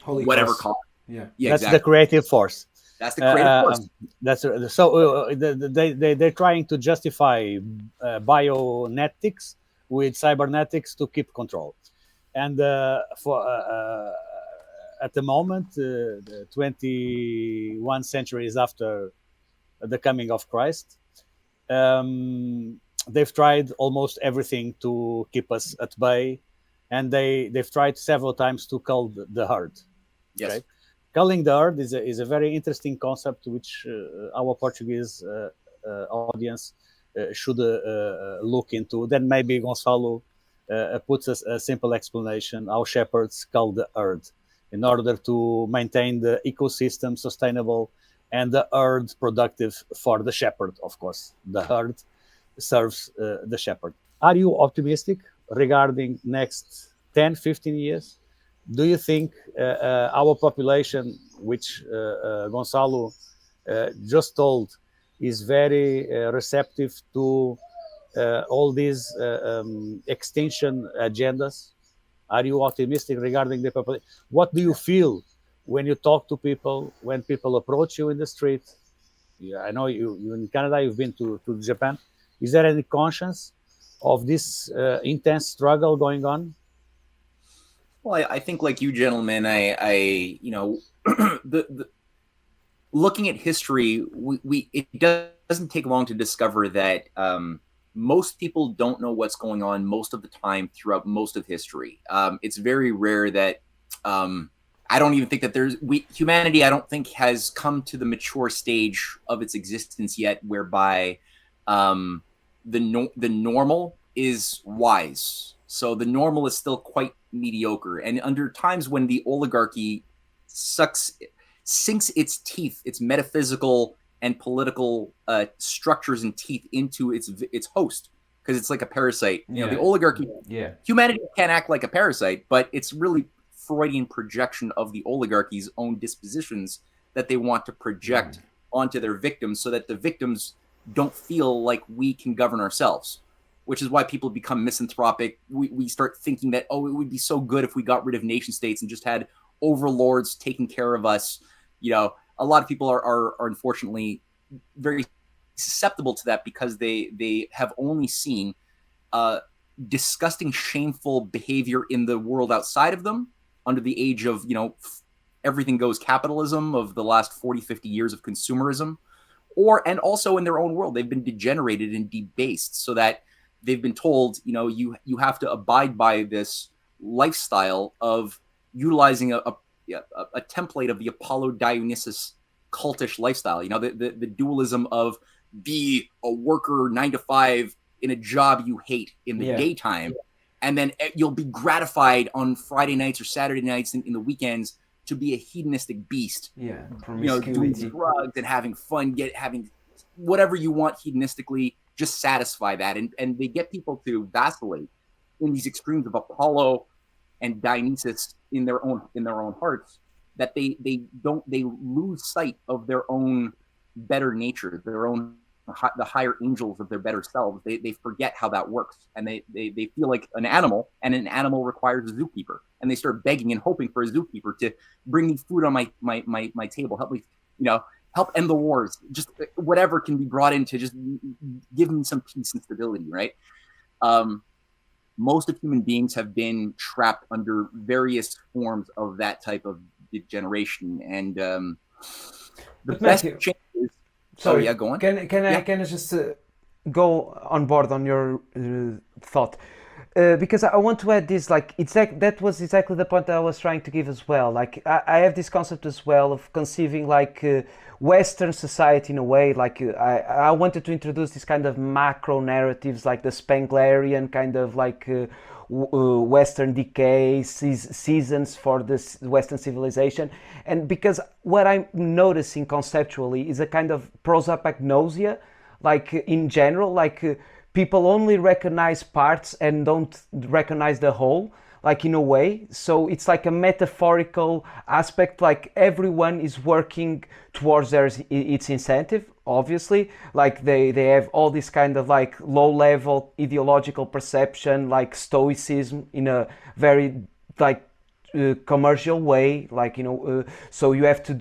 whatever cause. Yeah, that's exactly. the creative force. That's the creative force. That's so they're trying to justify bionetics with cybernetics to keep control, and for at the moment, 21 centuries after the coming of Christ, they've tried almost everything to keep us at bay, and they've tried several times to cull the herd. Yes. Okay? Culling the herd is a very interesting concept, which our Portuguese audience should look into. Then maybe Gonçalo puts a simple explanation how shepherds cull the herd in order to maintain the ecosystem sustainable and the herd productive for the shepherd, of course. The herd serves the shepherd. Are you optimistic regarding next 10, 15 years? Do you think our population, which Gonçalo just told, is very receptive to all these extinction agendas? Are you optimistic regarding the population? What do you feel when you talk to people, when people approach you in the street? Yeah, I know you in Canada, you've been to Japan. Is there any conscience of this intense struggle going on? Well, I think like you gentlemen, I you know, the looking at history, it doesn't take long to discover that most people don't know what's going on most of the time throughout most of history. It's very rare that I don't even think that humanity, I don't think, has come to the mature stage of its existence yet, whereby the normal is wise. So the normal is still quite mediocre. And under times when the oligarchy sinks its teeth, its metaphysical and political structures and teeth into its host, because it's like a parasite. You know, the oligarchy, humanity can't act like a parasite, but it's really Freudian projection of the oligarchy's own dispositions that they want to project onto their victims, so that the victims don't feel like we can govern ourselves, which is why people become misanthropic. We start thinking that, oh, it would be so good if we got rid of nation states and just had overlords taking care of us. You know, a lot of people are unfortunately very susceptible to that, because they have only seen disgusting, shameful behavior in the world outside of them under the age of, you know, everything goes capitalism of the last 40, 50 years of consumerism, and also in their own world. They've been degenerated and debased, so that they've been told, you know, you have to abide by this lifestyle of utilizing a template of the Apollo Dionysus cultish lifestyle. You know, the dualism of be a worker 9 to 5 in a job you hate in the daytime, and then you'll be gratified on Friday nights or Saturday nights in the weekends to be a hedonistic beast. Yeah, you know, doing drugs and having fun, having whatever you want hedonistically, just satisfy that. And they get people to vacillate in these extremes of Apollo and Dionysus in their own hearts, that they lose sight of their own better nature, the higher angels of their better selves. They forget how that works, and they feel like an animal, and an animal requires a zookeeper, and they start begging and hoping for a zookeeper to bring me food on my table, help me, you know, help end the wars, just whatever can be brought in to just give me some peace and stability, right? Most of human beings have been trapped under various forms of that type of degeneration, and the best change is. Sorry, yeah, go on. Can I just go on board on your thought? Because I want to add this, like, that was exactly the point that I was trying to give as well. Like, I have this concept as well of conceiving like Western society in a way. Like, I wanted to introduce this kind of macro narratives, like the Spenglerian kind of like Western decay, seasons for this Western civilization. And because what I'm noticing conceptually is a kind of prosopagnosia, like in general, like people only recognize parts and don't recognize the whole. like in a way. So it's like a metaphorical aspect, like everyone is working towards its incentive, obviously. Like they have all this kind of like low level ideological perception, like stoicism in a very like commercial way, like so you have to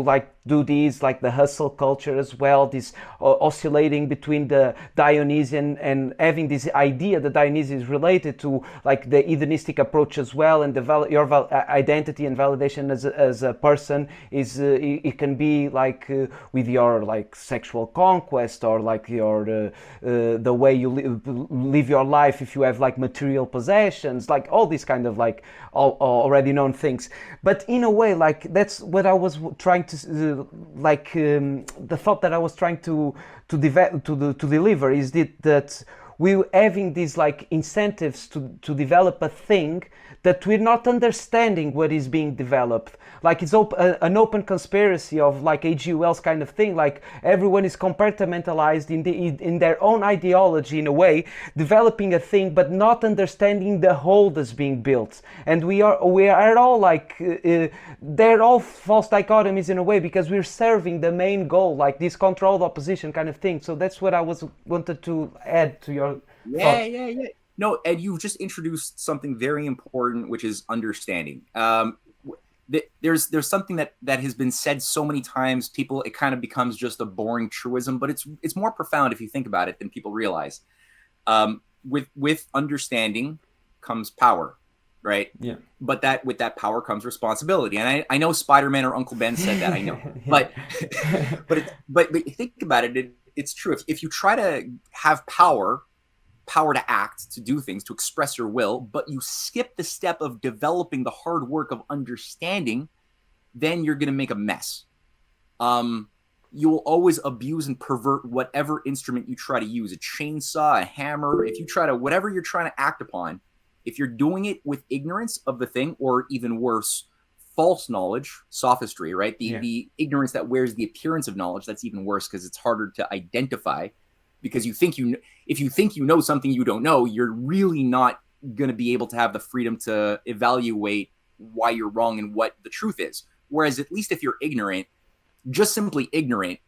like do these, like the hustle culture as well, this oscillating between the Dionysian and having this idea that Dionysius is related to like the hedonistic approach as well, and develop your identity and validation as a person is it can be like with your like sexual conquest, or like your the way you live your life, if you have like material possessions, like all these kind of like already known things. But in a way, like that's what I was trying to the thought that I was trying to deliver is that we're having these like incentives to develop a thing that we're not understanding what is being developed. Like it's an open conspiracy of like H.G. Wells kind of thing. Like everyone is compartmentalized in their own ideology in a way, developing a thing, but not understanding the whole that's being built. And we are all like they're all false dichotomies in a way, because we're serving the main goal, like this controlled opposition kind of thing. So that's what I wanted to add to your thoughts. Yeah. No, Ed, you've just introduced something very important, which is understanding. There's something that has been said so many times, it kind of becomes just a boring truism, but it's more profound if you think about it than people realize. With understanding comes power, right? Yeah. But with that power comes responsibility. And I know Spider-Man or Uncle Ben said that, I know. Yeah. But think about it, it's true. If you try to have power to act, to do things, to express your will, but you skip the step of developing the hard work of understanding, then you're going to make a mess. You will always abuse and pervert whatever instrument you try to use, a chainsaw, a hammer. If you try to, whatever you're trying to act upon, if you're doing it with ignorance of the thing, or even worse, false knowledge, sophistry, right? The ignorance that wears the appearance of knowledge, that's even worse, because it's harder to identify. Because if you think you know something you don't know, you're really not going to be able to have the freedom to evaluate why you're wrong and what the truth is. Whereas at least if you're ignorant, just simply ignorant,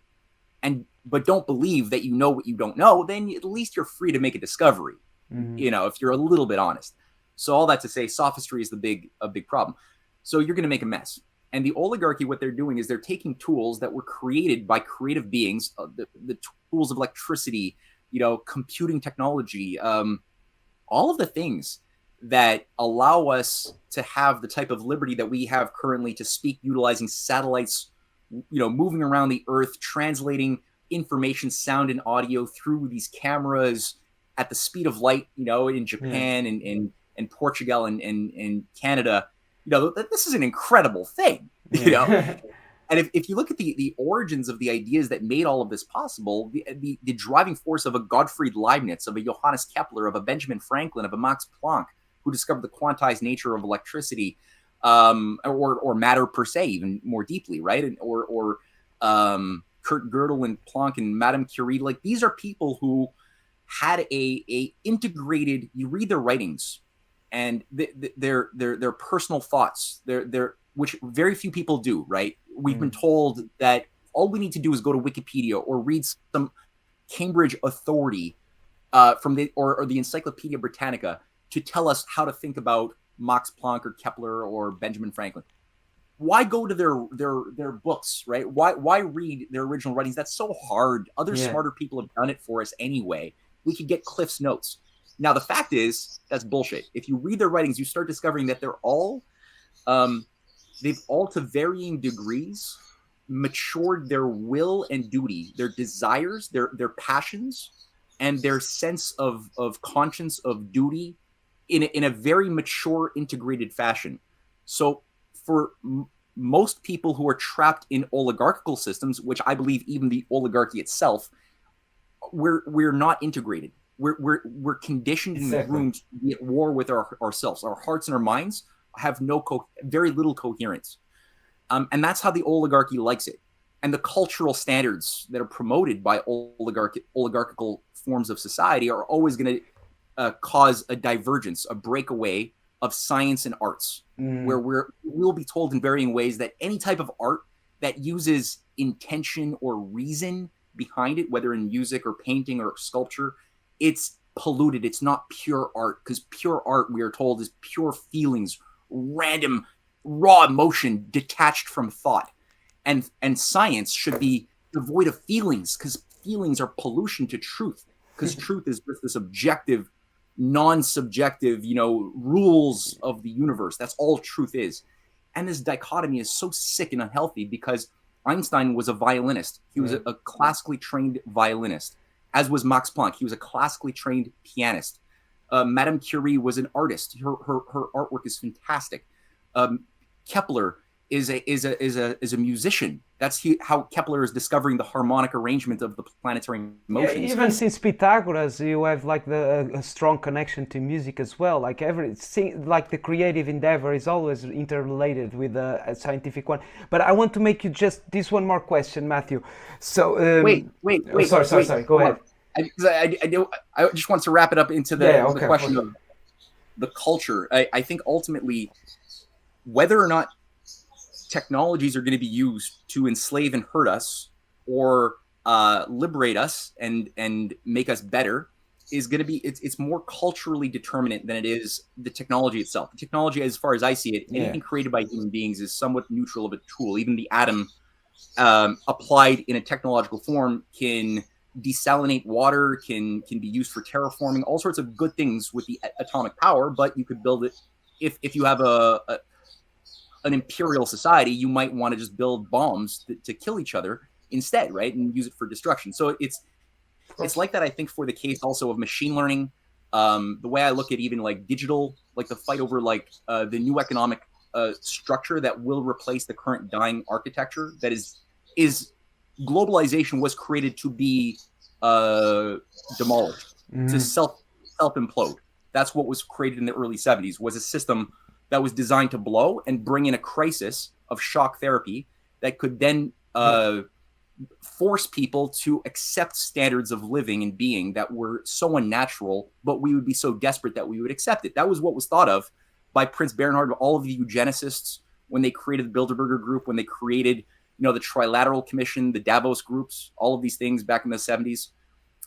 but don't believe that you know what you don't know, then at least you're free to make a discovery. Mm-hmm. If you're a little bit honest. So all that to say, sophistry is a big problem. So you're going to make a mess. And the oligarchy, what they're doing is they're taking tools that were created by creative beings, the tools of electricity, computing technology, all of the things that allow us to have the type of liberty that we have currently to speak, utilizing satellites, moving around the earth, translating information, sound and audio through these cameras at the speed of light, in Japan and Portugal and Canada. This is an incredible thing, And if you look at the origins of the ideas that made all of this possible, the driving force of a Gottfried Leibniz, of a Johannes Kepler, of a Benjamin Franklin, of a Max Planck, who discovered the quantized nature of electricity, or matter per se, even more deeply, right? Or Kurt Gödel and Planck and Madame Curie, like these are people who had a integrated. You read their writings, and their personal thoughts, which very few people do, right? We've been told that all we need to do is go to Wikipedia or read some Cambridge authority from the Encyclopedia Britannica to tell us how to think about Max Planck or Kepler or Benjamin Franklin. Why go to their books, right? Why read their original writings? That's so hard. Other smarter people have done it for us anyway. We could get Cliff's notes. Now, the fact is, that's bullshit. If you read their writings, you start discovering that they're all, they've all to varying degrees matured their will and duty, their desires, their passions, and their sense of conscience, of duty in a very mature, integrated fashion. So for most people who are trapped in oligarchical systems, which I believe even the oligarchy itself, we're not integrated. We're conditioned and groomed to be at war with ourselves. Our hearts and our minds have very little coherence. And that's how the oligarchy likes it. And the cultural standards that are promoted by oligarchical forms of society are always going to cause a divergence, a breakaway of science and arts, where we'll be told in varying ways that any type of art that uses intention or reason behind it, whether in music or painting or sculpture, it's polluted. It's not pure art, because pure art, we are told, is pure feelings, random, raw emotion detached from thought. And science should be devoid of feelings, because feelings are pollution to truth, because truth is just this objective, non-subjective, rules of the universe. That's all truth is. And this dichotomy is so sick and unhealthy, because Einstein was a violinist. He was a classically trained violinist, as was Max Planck. He was a classically trained pianist. Madame Curie was an artist. Her artwork is fantastic. Kepler is a musician. That's how Kepler is discovering the harmonic arrangement of the planetary motions. Yeah, even since Pythagoras, you have like a strong connection to music as well. Like like the creative endeavor is always interrelated with a scientific one. But I want to make you just this one more question, Matthew. So wait. Sorry. Go ahead. I just want to wrap it up into the question of the culture. I think ultimately, whether or not technologies are going to be used to enslave and hurt us, or liberate us and make us better, is going to be, it's more culturally determinant than it is the technology itself. The technology, as far as I see it, anything created by human beings is somewhat neutral of a tool. Even the atom, applied in a technological form, can desalinate water, can be used for terraforming, all sorts of good things with the atomic power. But you could build it, if you have an imperial society, you might want to just build bombs to kill each other instead, right? And use it for destruction. So it's like that, I think, for the case also of machine learning. The way I look at even like digital, like the fight over like the new economic structure that will replace the current dying architecture, that is globalization was created to be demolished, to self implode. That's what was created in the early 70s, was a system that was designed to blow and bring in a crisis of shock therapy that could then force people to accept standards of living and being that were so unnatural, but we would be so desperate that we would accept it. That was what was thought of by Prince Bernhard, all of the eugenicists, when they created the Bilderberger Group, when they created, the Trilateral Commission, the Davos groups, all of these things back in the 70s.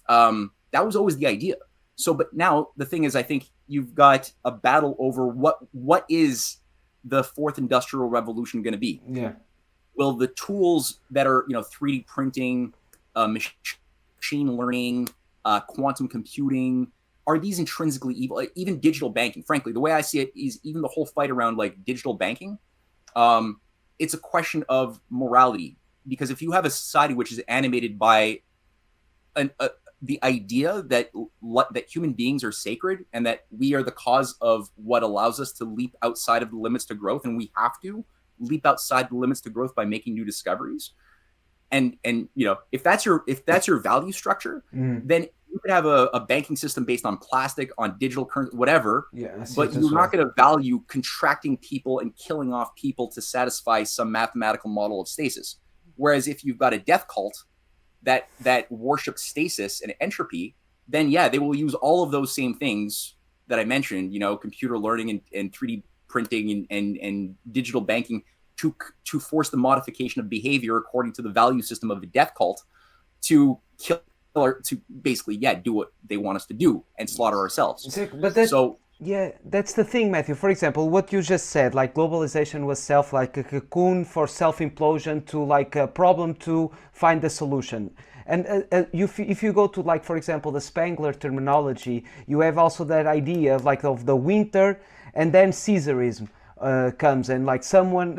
That was always the idea. So, but now the thing is, I think you've got a battle over what is the fourth industrial revolution going to be? Yeah. Will the tools that are, 3D printing, machine learning, quantum computing, are these intrinsically evil? Even digital banking, frankly, the way I see it is even the whole fight around like digital banking. It's a question of morality, because if you have a society which is animated by the idea that human beings are sacred and that we are the cause of what allows us to leap outside of the limits to growth, and we have to leap outside the limits to growth by making new discoveries. And if that's your value structure, then you could have a banking system based on plastic, on digital currency, whatever. Yeah, but you're not going to value contracting people and killing off people to satisfy some mathematical model of stasis. Whereas if you've got a death cult that worships stasis and entropy, then they will use all of those same things that I mentioned, computer learning and 3D printing and digital banking to force the modification of behavior according to the value system of the death cult, to kill or to basically do what they want us to do and slaughter ourselves. But that's the thing, Matthew. For example, what you just said, like globalization was like a cocoon for self-implosion to like a problem to find a solution. And if you go to, like, for example, the Spengler terminology, you have also that idea of the winter, and then Caesarism comes, and like someone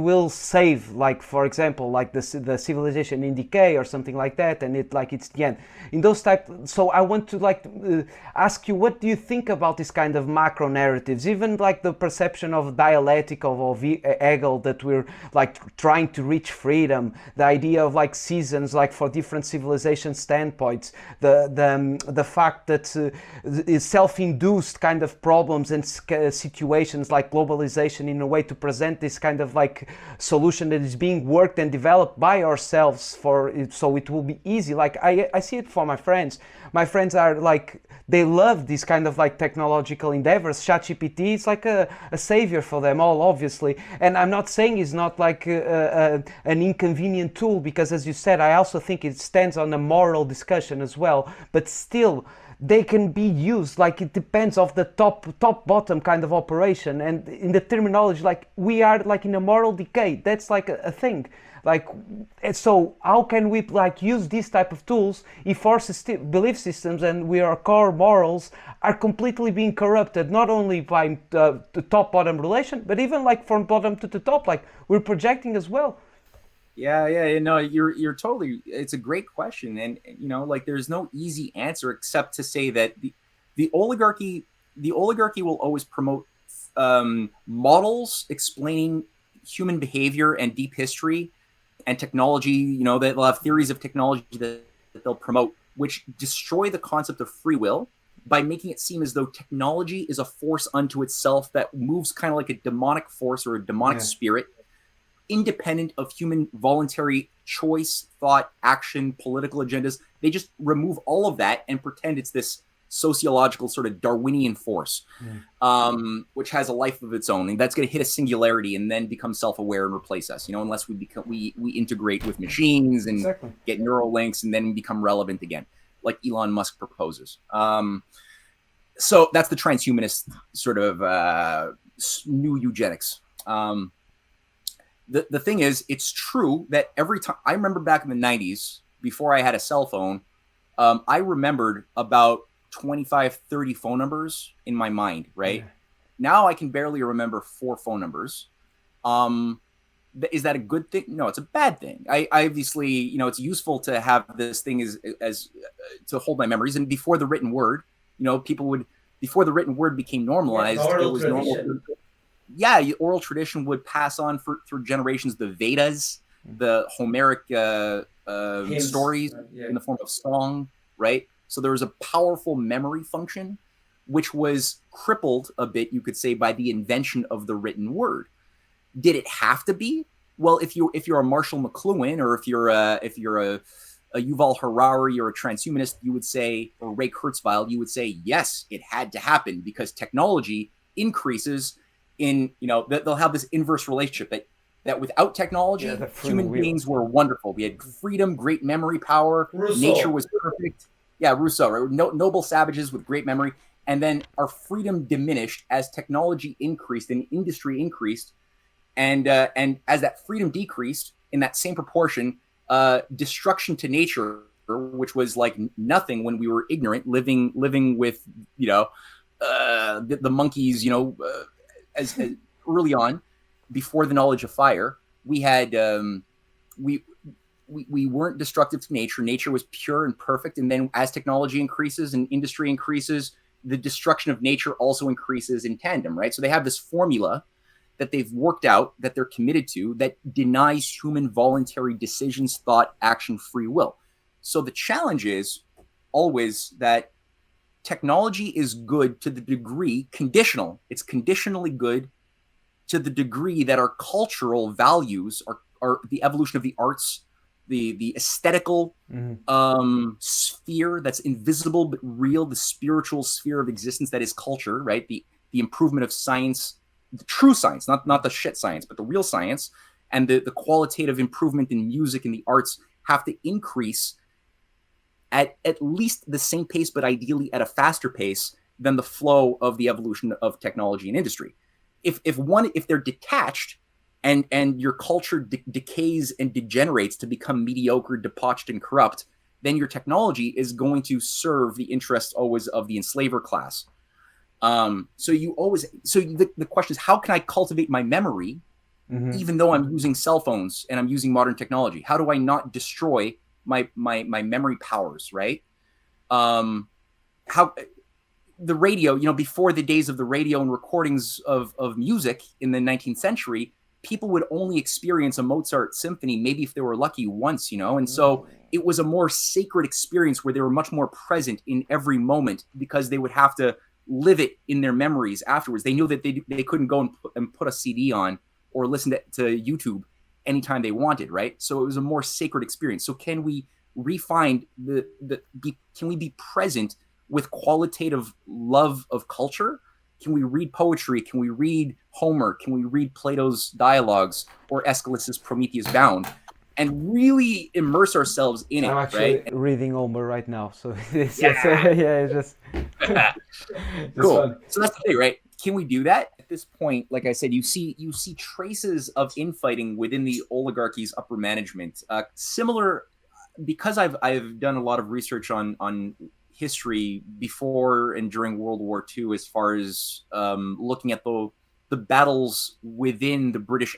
will save, like, for example, like the civilization in decay or something like that, and it's the end in those type. So I want to ask you, what do you think about this kind of macro narratives, even like the perception of dialectic of Hegel, that we're like trying to reach freedom, the idea of like seasons, like for different civilization standpoints, the fact that self-induced kind of problems and situations systems like globalization in a way to present this kind of like solution that is being worked and developed by ourselves so it will be easy. Like I see it for my friends. My friends are like, they love these kind of like technological endeavors. ChatGPT is like a savior for them all, obviously. And I'm not saying it's not like an inconvenient tool, because as you said, I also think it stands on a moral discussion as well. But still, they can be used, like it depends of the top bottom kind of operation. And in the terminology, like we are like in a moral decay. That's like a thing. Like, so how can we like use these type of tools if our belief systems and our core morals are completely being corrupted, not only by the top bottom relation, but even like from bottom to the top, like we're projecting as well. Yeah, no, you're totally, it's a great question. And like there's no easy answer except to say that the oligarchy will always promote models explaining human behavior and deep history and technology. They'll have theories of technology that they'll promote, which destroy the concept of free will by making it seem as though technology is a force unto itself that moves kind of like a demonic force or a demonic spirit, independent of human voluntary choice, thought, action, political agendas. They just remove all of that and pretend it's this sociological sort of Darwinian force, which has a life of its own, and that's going to hit a singularity and then become self-aware and replace us. Unless we integrate with machines and get neural links and then become relevant again, like Elon Musk proposes. So that's the transhumanist sort of new eugenics. The thing is, it's true that every time, I remember back in the 90s, before I had a cell phone, I remembered about 25, 30 phone numbers in my mind, right? Now I can barely remember 4 phone numbers. Is that a good thing? No, it's a bad thing. I obviously, it's useful to have this thing as to hold my memories. And before the written word, before the written word became normalized, it was normal. Oral tradition would pass on through generations. The Vedas, the Homeric stories in the form of song, right? So there was a powerful memory function, which was crippled a bit, you could say, by the invention of the written word. Did it have to be? Well, if you're a Marshall McLuhan, or if you're a Yuval Harari or a transhumanist, you would say, or Ray Kurzweil, you would say, yes, it had to happen because technology increases in, they'll have this inverse relationship that without technology, human beings were wonderful. We had freedom, great memory power, nature was perfect. Yeah, Rousseau, right? Noble savages with great memory. And then our freedom diminished as technology increased and industry increased. And as that freedom decreased in that same proportion, destruction to nature, which was like nothing when we were ignorant, living with, the monkeys, as early on, before the knowledge of fire, we had, we weren't destructive to nature. Nature was pure and perfect. And then as technology increases and industry increases, the destruction of nature also increases in tandem, right? So they have this formula that they've worked out, that they're committed to, that denies human voluntary decisions, thought, action, free will. So the challenge is always that technology is good to the degree, conditional. It's conditionally good to the degree that our cultural values are the evolution of the arts, the aesthetical sphere that's invisible but real, the spiritual sphere of existence that is culture, right? The improvement of science, the true science, not the shit science, but the real science, and the qualitative improvement in music and the arts have to increase at least the same pace, but ideally at a faster pace than the flow of the evolution of technology and industry. If they're detached, and your culture decays and degenerates to become mediocre, debauched, and corrupt, then your technology is going to serve the interests always of the enslaver class. So the question is, how can I cultivate my memory, even though I'm using cell phones and I'm using modern technology? How do I not destroy my memory powers, right? How the radio, before the days of the radio and recordings of music in the 19th century, people would only experience a Mozart symphony, maybe if they were lucky once, and so it was a more sacred experience where they were much more present in every moment, because they would have to live it in their memories afterwards. They knew that they couldn't go and put a CD on or listen to YouTube anytime they wanted, right? So it was a more sacred experience. So can we refine can we be present with qualitative love of culture? Can we read poetry? Can we read Homer? Can we read Plato's dialogues or Aeschylus's Prometheus Bound? And really immerse ourselves in it, I'm actually right? reading Homer right now, so it's Cool. fun. So that's the thing, right? Can we do that? At this point, like I said, you see traces of infighting within the oligarchy's upper management. Similar, because I've done a lot of research on history before and during World War II, as far as looking at the battles within the British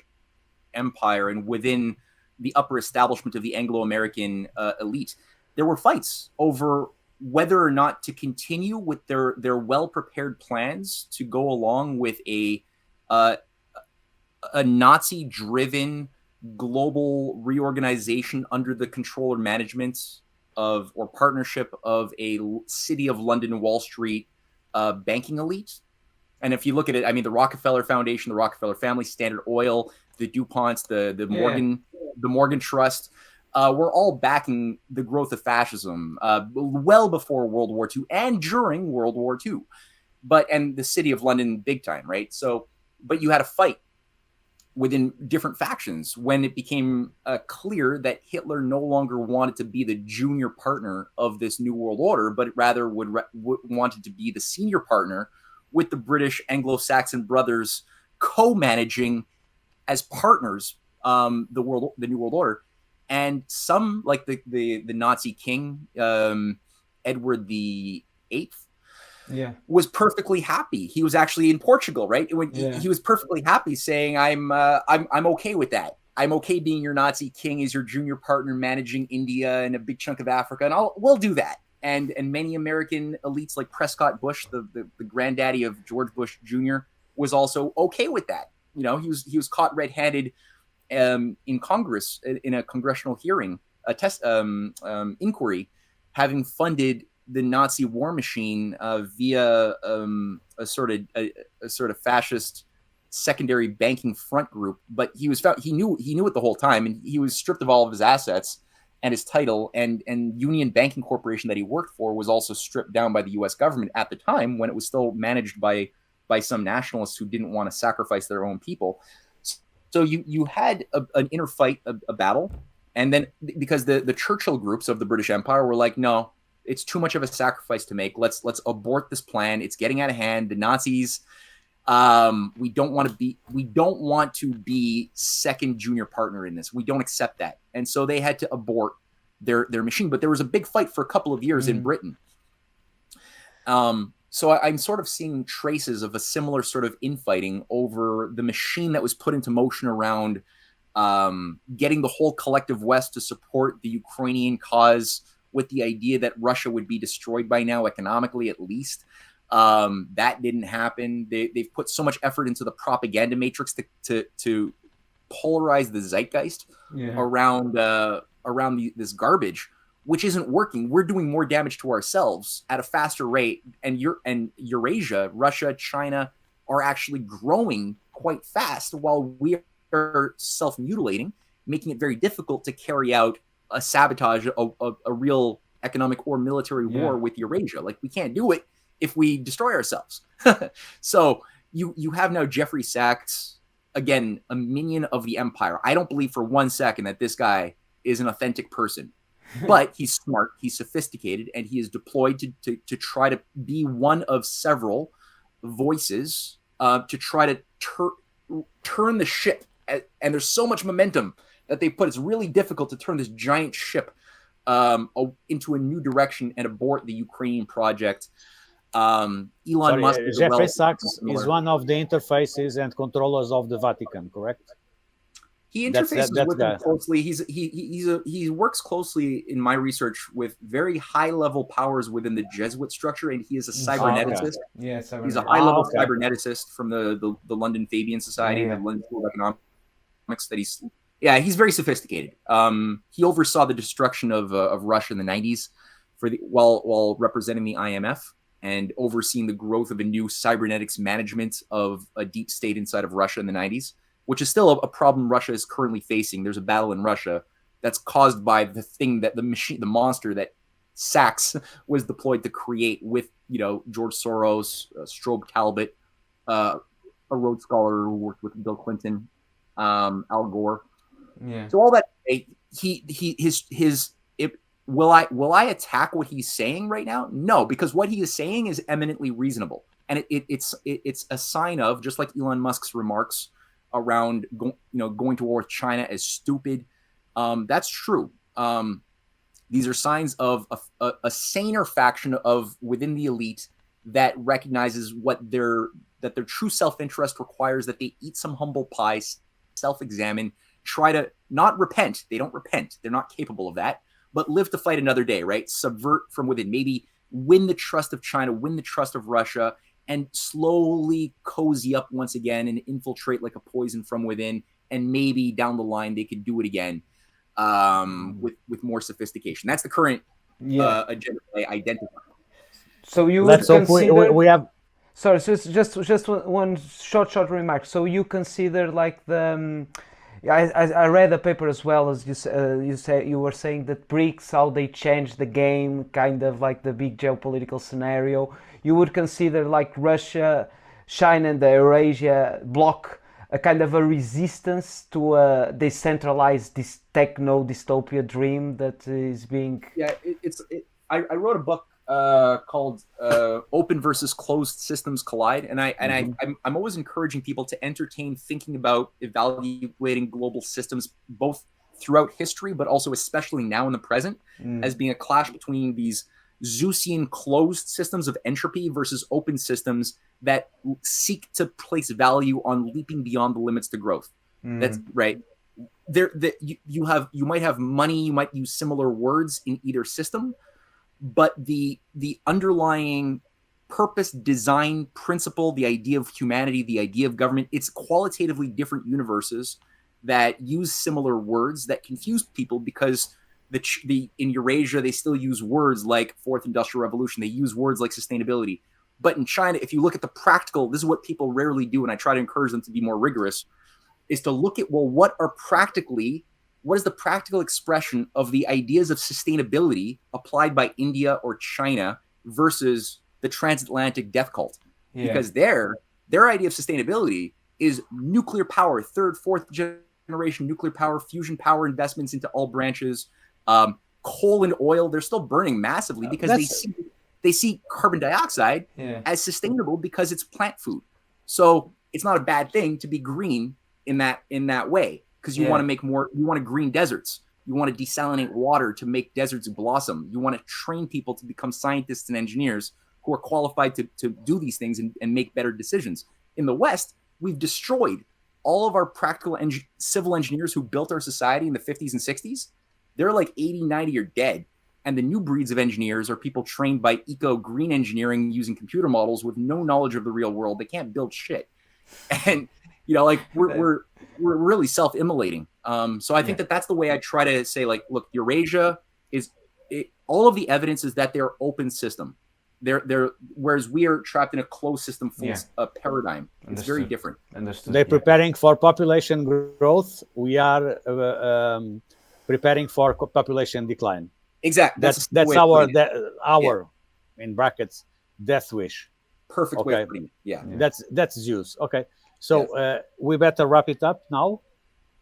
Empire and within the upper establishment of the Anglo-American elite. There were fights over whether or not to continue with their well-prepared plans to go along with a Nazi-driven global reorganization under the control or management of or partnership of a City of London, Wall Street banking elite. And if you look at it, I mean, the Rockefeller Foundation, the Rockefeller family, Standard Oil, the DuPonts, the Morgan Trust, were all backing the growth of fascism well before World War II and during World War II. And the City of London, big time, right? So, but you had a fight within different factions when it became clear that Hitler no longer wanted to be the junior partner of this new world order, but rather wanted to be the senior partner with the British Anglo-Saxon brothers co-managing as partners the new world order. And some, like the Nazi king, Edward VIII, was perfectly happy. He was actually in Portugal, right? He was perfectly happy, saying, "I'm okay with that. I'm okay being your Nazi king as your junior partner, managing India and a big chunk of Africa, and we'll do that." And many American elites, like Prescott Bush, the granddaddy of George Bush Jr., was also okay with that. You know, he was caught red-handed in Congress in a congressional hearing, inquiry, having funded the Nazi war machine via a sort of fascist secondary banking front group. But he knew it the whole time, and he was stripped of all of his assets and his title, and Union Banking Corporation that he worked for was also stripped down by the U.S. government at the time, when it was still managed by some nationalists who didn't want to sacrifice their own people. So you had an inner fight, a battle, and then because the Churchill groups of the British Empire were like, no, it's too much of a sacrifice to make. Let's abort this plan. It's getting out of hand. The Nazis, we don't want to be second junior partner in this. We don't accept that. And so they had to abort their machine. But there was a big fight for a couple of years in Britain. So I'm sort of seeing traces of a similar sort of infighting over the machine that was put into motion around getting the whole collective West to support the Ukrainian cause, with the idea that Russia would be destroyed by now, economically at least. That didn't happen. They've put so much effort into the propaganda matrix to polarize the zeitgeist around this garbage, which isn't working. We're doing more damage to ourselves at a faster rate. And Eurasia, Russia, China are actually growing quite fast, while we are self-mutilating, making it very difficult to carry out a sabotage of a real economic or military war with Eurasia. Like, we can't do it if we destroy ourselves. So you have now Jeffrey Sachs, again, a minion of the empire. I don't believe for one second that this guy is an authentic person, but he's smart, he's sophisticated, and he is deployed to try to be one of several voices to try to turn the ship. And there's so much momentum that they put, it's really difficult to turn this giant ship into a new direction and abort the Ukrainian project. Musk Jeffrey Sachs is one of the interfaces and controllers of the Vatican, correct? He interfaces with them closely. He works closely in my research with very high level powers within the Jesuit structure, and he is a cyberneticist. He's a high level cyberneticist from the London Fabian Society, the London School of Economics. He's very sophisticated. He oversaw the destruction of Russia in the 90s while representing the IMF. and overseeing the growth of a new cybernetics management of a deep state inside of Russia in the 90s, which is still a problem Russia is currently facing. There's a battle in Russia that's caused by the thing that the monster that Sachs was deployed to create with, George Soros, Strobe Talbot, a Rhodes Scholar who worked with Bill Clinton, Al Gore. Yeah. So all that, will I attack what he's saying right now? No, because what he is saying is eminently reasonable, and it's a sign of, just like Elon Musk's remarks around going to war with China as stupid. That's true. These are signs of a saner faction of within the elite that recognizes that their true self-interest requires that they eat some humble pie, self-examine, try to not repent. They don't repent. They're not capable of that, but live to fight another day, right? Subvert from within, maybe win the trust of China, win the trust of Russia, and slowly cozy up once again and infiltrate like a poison from within. And maybe down the line, they could do it again with more sophistication. That's the current agenda I identify. So you Let's would hope consider... we have... Sorry, so it's just one short remark. So you consider like the... I read a paper as well, as you were saying that BRICS, how they changed the game, kind of like the big geopolitical scenario. You would consider like Russia, China, and the Eurasia bloc a kind of a resistance to a decentralized techno dystopia dream that is being... Yeah, I wrote a book called Open versus Closed Systems Collide, and I'm always encouraging people to entertain thinking about evaluating global systems both throughout history, but also especially now in the present, as being a clash between these Zeusian closed systems of entropy versus open systems that seek to place value on leaping beyond the limits to growth. That's right. You might have money, you might use similar words in either system, but the underlying purpose, design, principle, the idea of humanity, the idea of government, it's qualitatively different universes that use similar words that confuse people, because in Eurasia, they still use words like Fourth Industrial Revolution. They use words like sustainability. But in China, if you look at the practical, this is what people rarely do, and I try to encourage them to be more rigorous, is to look at, well, what is the practical expression of the ideas of sustainability applied by India or China versus the transatlantic death cult? Yeah. Because their idea of sustainability is nuclear power, third, fourth generation nuclear power, fusion power, investments into all branches. Coal and oil, they're still burning massively because they see carbon dioxide as sustainable because it's plant food. So it's not a bad thing to be green in that way, because you want to make more, you want to green deserts. You want to desalinate water to make deserts blossom. You want to train people to become scientists and engineers who are qualified to do these things and make better decisions. In the West, we've destroyed all of our practical civil engineers who built our society in the 50s and 60s. They're like 80, 90 are dead. And the new breeds of engineers are people trained by eco-green engineering using computer models with no knowledge of the real world. They can't build shit. And, we're really self-immolating. So I think that's the way I try to say, like, look, Eurasia all of the evidence is that they're open system. Whereas we are trapped in a closed system paradigm. It's very different. Understood. They're preparing for population growth. We are preparing for population decline. Exactly. That's our in brackets death wish. Perfect way of putting it. Yeah. That's Zeus. Okay. So we better wrap it up now.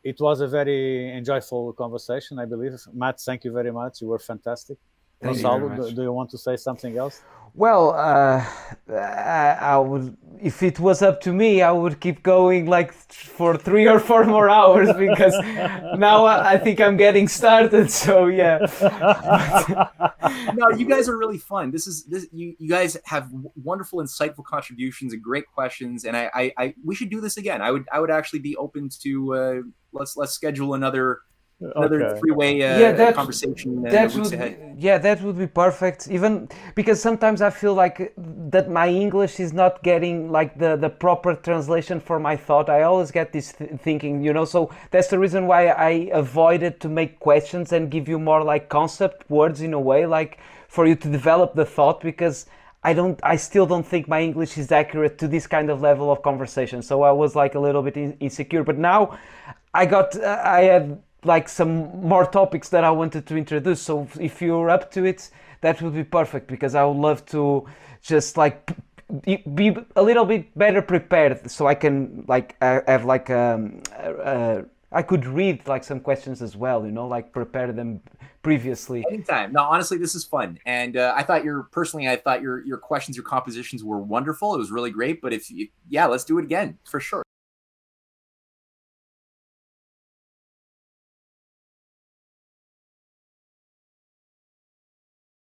It was a very enjoyable conversation, I believe. Matt, thank you very much. You were fantastic. Gonzalo, do you want to say something else? Well, I would, if it was up to me, I would keep going like for 3 or 4 more hours, because now I think I'm getting started. So yeah. No, you guys are really fun. You guys have wonderful, insightful contributions and great questions, and I we should do this again. I would actually be open to let's schedule another three-way conversation. That would be perfect. Even because sometimes I feel like that my English is not getting like the proper translation for my thought. I always get this thinking, so that's the reason why I avoided to make questions and give you more like concept words in a way, like for you to develop the thought, because I still don't think my English is accurate to this kind of level of conversation. So I was like a little bit insecure. But now I had like some more topics that I wanted to introduce. So if you're up to it, that would be perfect, because I would love to just like be a little bit better prepared, so I can like have like I could read like some questions as well, you know, like prepare them previously. Anytime. No, honestly, this is fun, and I thought your questions, your compositions were wonderful. It was really great. But yeah, let's do it again for sure.